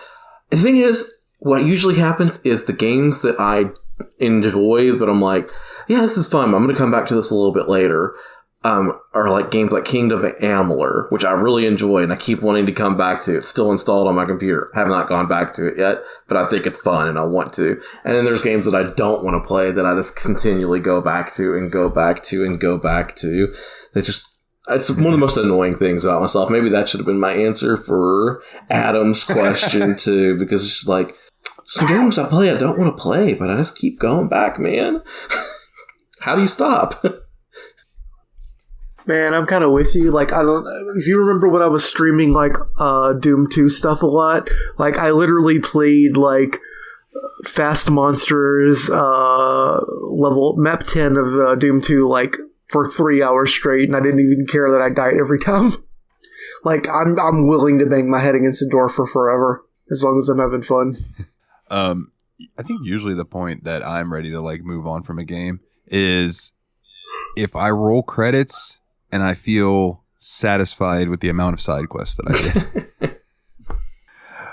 The thing is, what usually happens is the games that I enjoy, but I'm like, yeah, this is fun, I'm going to come back to this a little bit later, are like games like Kingdom of Amalur, which I really enjoy and I keep wanting to come back to. It's still installed on my computer. I have not gone back to it yet, but I think it's fun and I want to. And then there's games that I don't want to play that I just continually go back to and go back to and go back to. It's one of the most annoying things about myself. Maybe that should have been my answer for Adam's question too, because it's like, some games I play I don't want to play, but I just keep going back, man. How do you stop? Man, I'm kind of with you. Like, I don't. If you remember when I was streaming like Doom 2 stuff a lot, like I literally played like Fast Monsters level map 10 of Doom 2 like for 3 hours straight, and I didn't even care that I died every time. Like, I'm willing to bang my head against a door for forever as long as I'm having fun. I think usually the point that I'm ready to like move on from a game is if I roll credits and I feel satisfied with the amount of side quests that I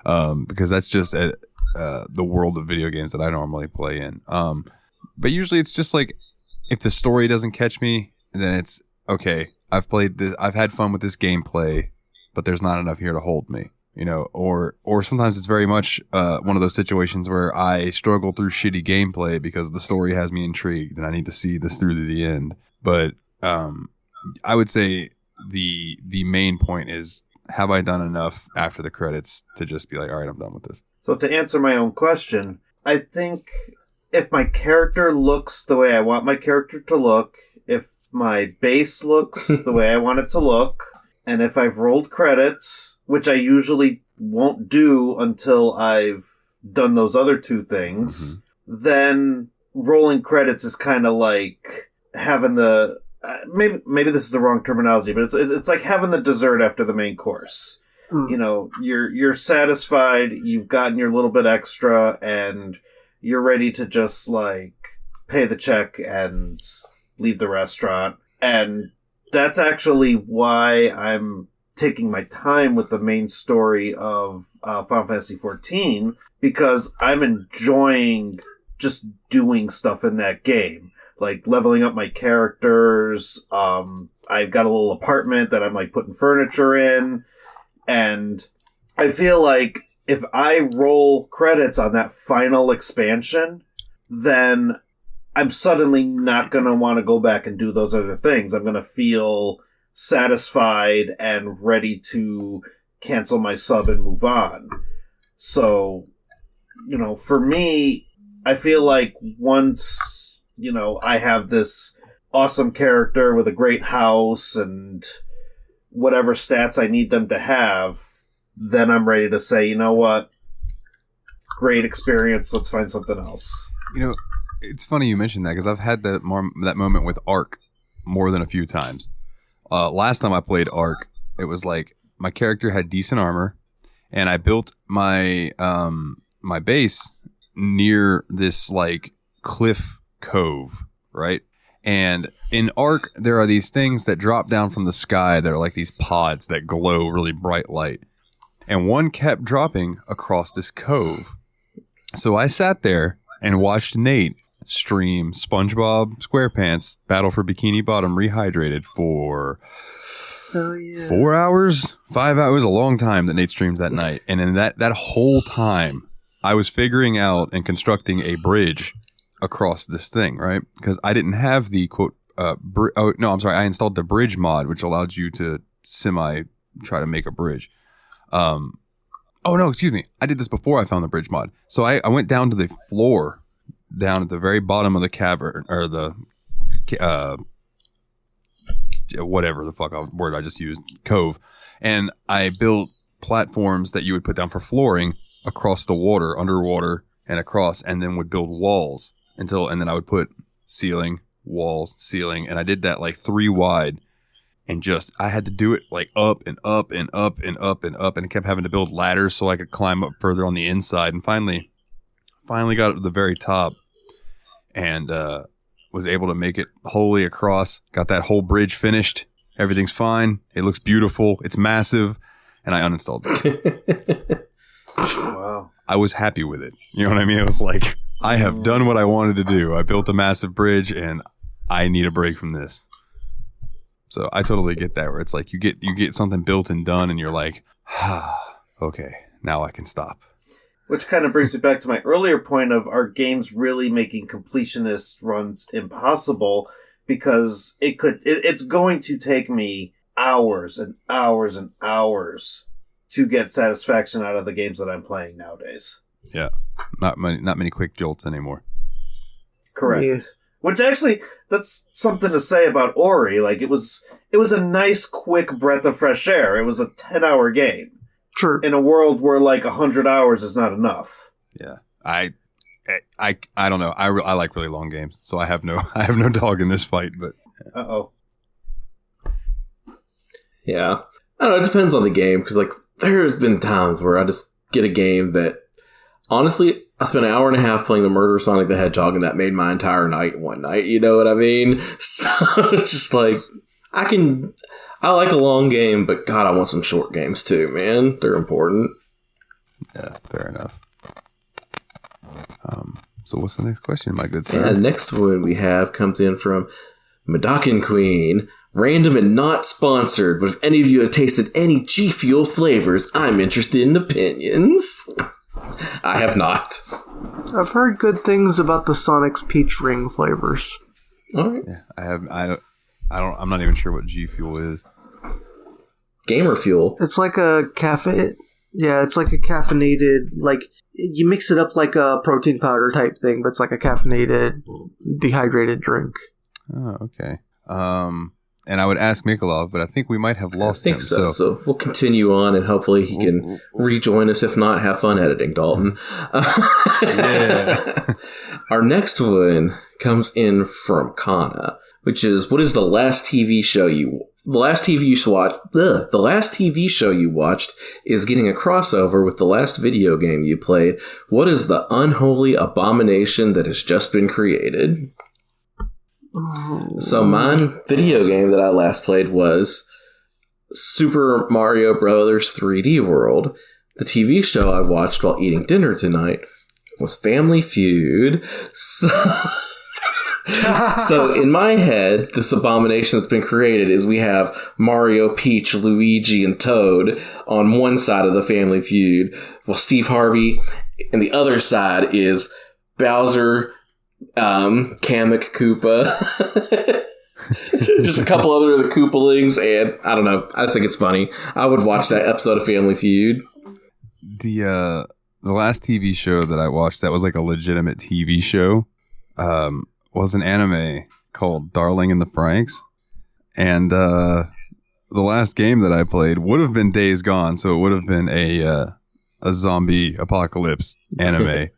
did. Because that's just the world of video games that I normally play in. But usually it's just like, if the story doesn't catch me, then it's okay. I've played this. I've had fun with this gameplay, but there's not enough here to hold me. You know, or sometimes it's very much one of those situations where I struggle through shitty gameplay because the story has me intrigued and I need to see this through to the end. But I would say the main point is, have I done enough after the credits to just be like, all right, I'm done with this? So to answer my own question, I think if my character looks the way I want my character to look, if my base looks the way I want it to look, and if I've rolled credits, which I usually won't do until I've done those other two things, then rolling credits is kind of like having the... maybe this is the wrong terminology, but it's like having the dessert after the main course. You know, you're satisfied, you've gotten your little bit extra, and you're ready to just like pay the check and leave the restaurant. And that's actually why I'm taking my time with the main story of Final Fantasy XIV, because I'm enjoying just doing stuff in that game. Like leveling up my characters. I've got a little apartment that I'm like putting furniture in. And I feel like if I roll credits on that final expansion, then I'm suddenly not going to want to go back and do those other things. I'm going to feel satisfied and ready to cancel my sub and move on. So, you know, for me, I feel like once, you know, I have this awesome character with a great house and whatever stats I need them to have, then I'm ready to say, you know what? Great experience. Let's find something else. You know, it's funny you mentioned that, because I've had that moment with Ark more than a few times. Last time I played Ark, it was like my character had decent armor, and I built my my base near this like cliff cove, right? And in Ark, there are these things that drop down from the sky that are like these pods that glow really bright light. And one kept dropping across this cove. So I sat there and watched Nate stream SpongeBob SquarePants Battle for Bikini Bottom Rehydrated for 4 hours, 5 hours. It was a long time that Nate streamed that night. And in that whole time, I was figuring out and constructing a bridge across this thing, right? Because I didn't have the quote, I installed the bridge mod, which allowed you to try to make a bridge. I did this before I found the bridge mod. So I went down to the floor, down at the very bottom of the cavern, or the, whatever the fuck word I just used, cove. And I built platforms that you would put down for flooring across the water, underwater, and across, and then would build walls. And then I would put ceiling, walls, ceiling, and I did that like 3 wide, and I had to do it like up and up and up and up and up, and I kept having to build ladders so I could climb up further on the inside, and finally got up to the very top, and was able to make it wholly across, got that whole bridge finished, everything's fine, it looks beautiful, it's massive, and I uninstalled it. Wow. I was happy with it. You know what I mean? It was like, I have done what I wanted to do. I built a massive bridge, and I need a break from this. So I totally get that, where it's like you get something built and done, and you're like, okay, now I can stop. Which kind of brings me back to my earlier point of, are games really making completionist runs impossible? Because it's going to take me hours and hours and hours to get satisfaction out of the games that I'm playing nowadays. Yeah, not many quick jolts anymore. Correct. Yeah. Which actually, that's something to say about Ori. Like, it was a nice, quick breath of fresh air. It was a 10-hour game. Sure. In a world where, like, 100 hours is not enough. Yeah. I don't know. I like really long games, so I have no dog in this fight, but... Uh-oh. Yeah. I don't know, it depends on the game, because, like, there's been times where I just get a game that, honestly, I spent an hour and a half playing the Murder of Sonic the Hedgehog, and that made my entire night one night, you know what I mean? So, it's just like, I like a long game, but God, I want some short games too, man. They're important. Yeah, fair enough. So what's the next question, my good sir? And the next one we have comes in from Madakin Queen. Random and not sponsored, but if any of you have tasted any G Fuel flavors, I'm interested in opinions. I have not. I've heard good things about the Sonic's Peach Ring flavors. All right. Yeah, I'm not even sure what G Fuel is. Gamer Fuel. It's like a cafe. Yeah, it's like a caffeinated, like, you mix it up like a protein powder type thing, but it's like a caffeinated, dehydrated drink. Oh, okay. And I would ask Mikolov, but I think we might have lost him. So we'll continue on, and hopefully he can rejoin us. If not, have fun editing, Dalton. Yeah. Our next one comes in from Kana, which is, what is the last TV show you watched is getting a crossover with the last video game you played. What is the unholy abomination that has just been created? So my video game that I last played was Super Mario Brothers 3D World. The TV show I watched while eating dinner tonight was Family Feud. So in my head, this abomination that's been created is we have Mario, Peach, Luigi, and Toad on one side of the Family Feud, while Steve Harvey, and the other side is Bowser, Kamek Koopa, just a couple other of the Koopalings, and I don't know. I just think it's funny. I would watch that episode of Family Feud. The last TV show that I watched that was like a legitimate TV show was an anime called Darling in the Franxx, and the last game that I played would have been Days Gone, so it would have been a zombie apocalypse anime,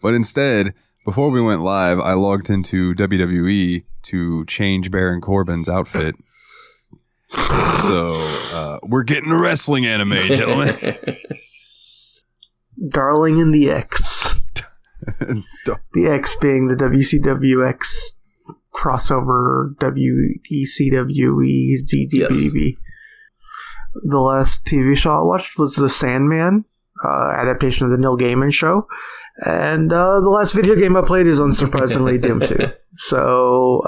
but instead, before we went live, I logged into WWE to change Baron Corbin's outfit. So, we're getting a wrestling anime, gentlemen. Darling in the X. The X being the WCWX crossover WECWE DDBB. Yes. The last TV show I watched was The Sandman, adaptation of the Neil Gaiman show. And the last video game I played is unsurprisingly Doom 2. So,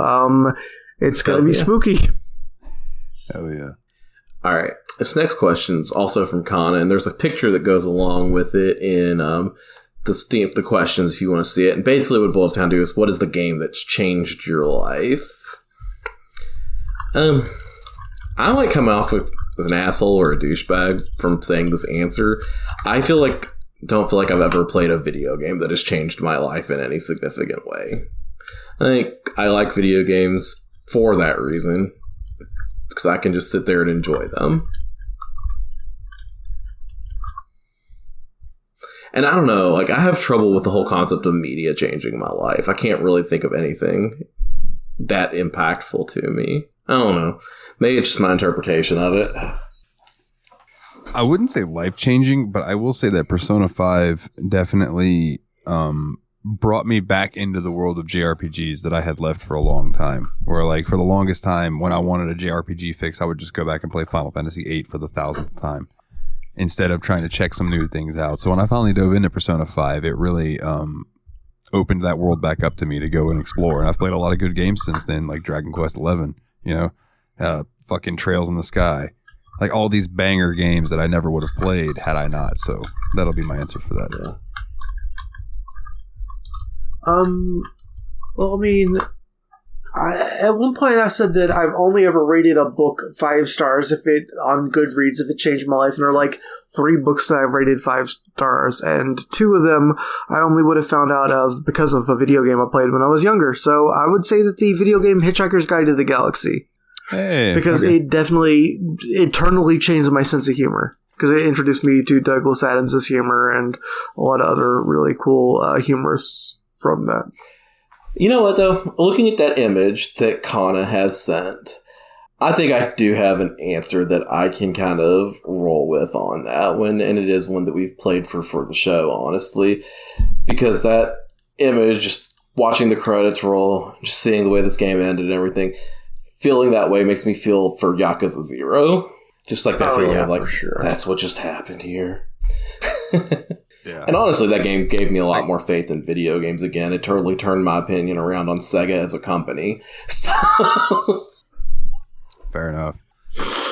it's going to be spooky. Hell yeah. All right. This next question is also from Kana, and there's a picture that goes along with it in the questions if you want to see it. And basically what it boils down to is, what is the game that's changed your life? I might come off as an asshole or a douchebag from saying this answer. Don't feel like I've ever played a video game that has changed my life in any significant way. I think I like video games for that reason, because I can just sit there and enjoy them. And I don't know, like, I have trouble with the whole concept of media changing my life. I can't really think of anything that impactful to me. I don't know. Maybe it's just my interpretation of it. I wouldn't say life-changing, but I will say that Persona 5 definitely brought me back into the world of JRPGs that I had left for a long time. Where, like, for the longest time, when I wanted a JRPG fix, I would just go back and play Final Fantasy VIII for the 1,000th time, instead of trying to check some new things out. So when I finally dove into Persona 5, it really opened that world back up to me to go and explore. And I've played a lot of good games since then, like Dragon Quest XI, fucking Trails in the Sky. Like, all these banger games that I never would have played had I not. So that'll be my answer for that. Yeah. Well, I mean, at one point I said that I've only ever rated a book 5 stars on Goodreads if it changed my life. And there are like 3 books that I've rated 5 stars. And 2 of them I only would have found out of because of a video game I played when I was younger. So I would say that the video game Hitchhiker's Guide to the Galaxy. Hey, because it definitely eternally changed my sense of humor, because it introduced me to Douglas Adams' humor and a lot of other really cool humorists from that. You know what, though? Looking at that image that Kana has sent, I think I do have an answer that I can kind of roll with on that one, and it is one that we've played for the show, honestly, because that image, just watching the credits roll, just seeing the way this game ended and everything, feeling that way makes me feel for Yakuza 0. Just like that feeling of, like, for sure. That's what just happened here. Yeah. And honestly, that game gave me a lot more faith in video games again. It totally turned my opinion around on Sega as a company. So Fair enough.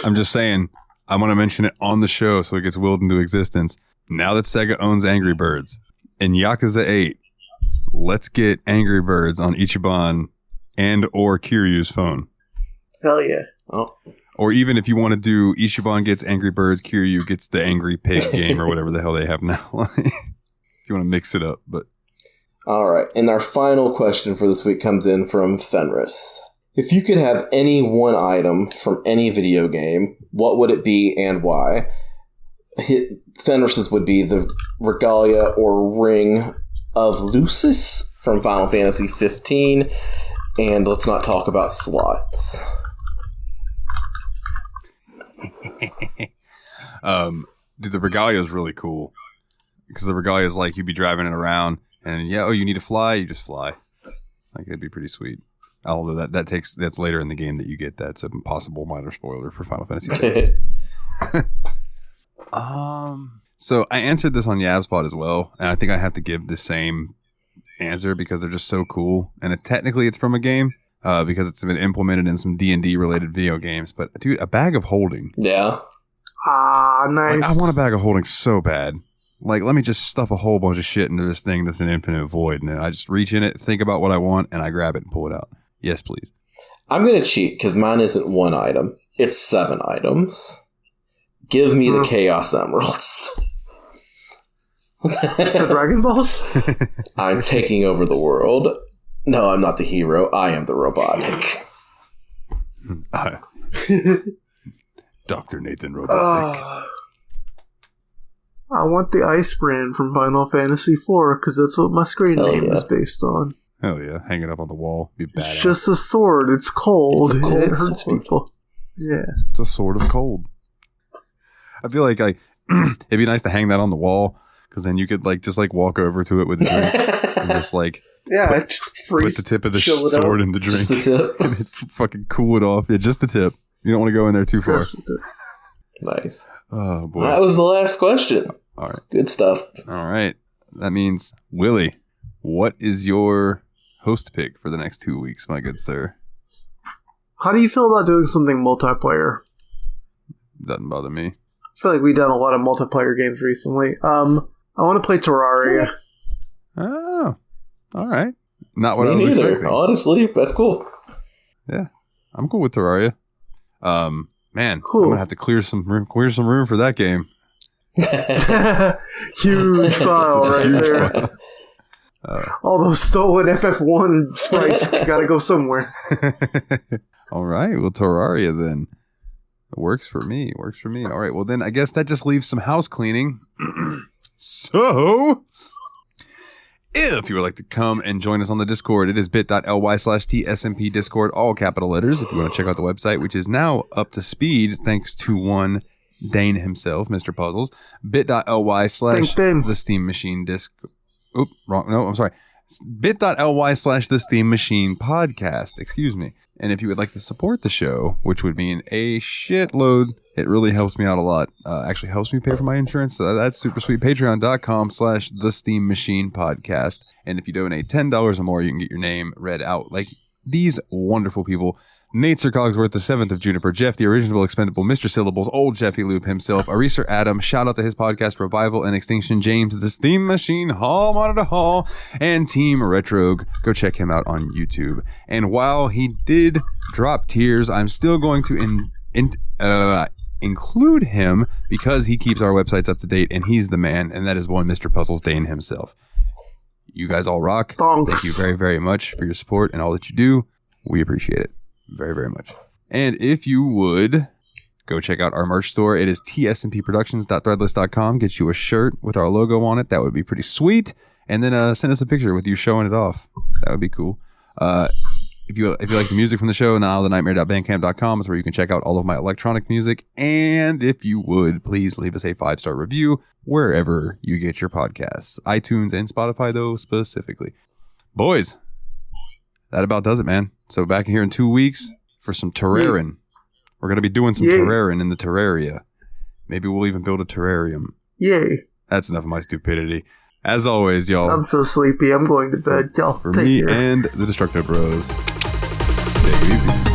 I'm just saying, I want to mention it on the show so it gets willed into existence. Now that Sega owns Angry Birds in Yakuza 8, let's get Angry Birds on Ichiban and or Kiryu's phone. Hell yeah. oh, Or even if you want to do Ichiban gets Angry Birds, Kiryu gets the Angry Pig game or whatever the hell they have now. If you want to mix it up. But all right. And our final question for this week comes in from Fenris. If you could have any one item from any video game, what would it be and why? Fenris's would be the regalia or ring of Lucis from Final Fantasy 15. And let's not talk about slots. Dude, the regalia is really cool because the regalia is like you'd be driving it around and you need to fly, you just fly. Like it'd be pretty sweet. Although that's later in the game that you get that's a possible minor spoiler for Final Fantasy. So I answered this on Yabspot as well, and I think I have to give the same answer because they're just so cool. And technically it's from a game. Because it's been implemented in some D&D related video games. But dude, a bag of holding. Yeah. Ah, nice. Like, I want a bag of holding so bad. Like, let me just stuff a whole bunch of shit into this thing that's an infinite void. And then I just reach in it, think about what I want, and I grab it and pull it out. Yes, please. I'm going to cheat because mine isn't one item. It's 7 items. Give me the Chaos Emeralds. The Dragon Balls? I'm taking over the world. No, I'm not the hero. I am the robotic. Dr. Nathan Robotnik. I want the Ice Brand from Final Fantasy IV because that's what my screen name is based on. Hell yeah. Hang it up on the wall. Be badass. It's just a sword. It's cold. It's a cold it hurts sword. people. Yeah. It's a sword of cold. I feel like it'd be nice to hang that on the wall because then you could just walk over to it with a drink and just Yeah, put the tip of the sword in the drink. Just the tip. And it fucking cool it off. Yeah, just the tip. You don't want to go in there too far. Nice. Oh, boy. That was the last question. All right. Good stuff. All right. That means, Willie, what is your host pick for the next 2 weeks, my good sir? How do you feel about doing something multiplayer? Doesn't bother me. I feel like we've done a lot of multiplayer games recently. I want to play Terraria. Oh, all right. Not what Me I was neither. expecting. Honestly, that's cool. Yeah, I'm cool with Terraria. Man, Cool. I'm gonna have to clear some room for that game. Huge file Such a right huge there. file. All those stolen FF1 sprites gotta go somewhere. All right. Well, Terraria then. It works for me. All right. Well, then I guess that just leaves some house cleaning. So, if you would like to come and join us on the Discord, it is bit.ly/TSMP Discord, all capital letters. If you want to check out the website, which is now up to speed, thanks to one Dane himself, Mr. Puzzles, bit.ly/the Steam Machine Disc. Oop, wrong. No, I'm sorry. bit.ly/the Steam Machine Podcast. Excuse me. And if you would like to support the show, which would mean a shitload, it really helps me out a lot. Actually helps me pay for my insurance. So that's super sweet. Patreon.com/the Steam Machine Podcast. And if you donate $10 or more, you can get your name read out like these wonderful people. Nate Sir Cogsworth, the 7th of Juniper, Jeff, the original expendable, Mr. Syllables, old Jeffy Loop himself, Eraser Adam, shout out to his podcast, Revival and Extinction, James, the Steam Machine, Hall Monitor Hall, and Team Retrogue. Go check him out on YouTube. And while he did drop tears, I'm still going to include him because he keeps our websites up to date, and he's the man, and that is one Mr. Puzzles Dane himself. You guys all rock. Thanks. Thank you very, very much for your support and all that you do. We appreciate it very, very much. And if you would go check out our merch store, it is tsmpproductions.threadless.com. Get you a shirt with our logo on it. That would be pretty sweet. And then send us a picture with you showing it off. That would be cool. If you like the music from the show, nowthenightmare.bandcamp.com is where you can check out all of my electronic music. And if you would, please leave us a 5-star review wherever you get your podcasts. iTunes and Spotify, though, specifically. Boys, that about does it, man. So back here in 2 weeks for some Terrarin. We're going to be doing some Terrarin in the Terraria. Maybe we'll even build a terrarium. Yay. That's enough of my stupidity. As always, y'all. I'm so sleepy. I'm going to bed. Y'all For take me care. and the Destructo Bros. Take it easy.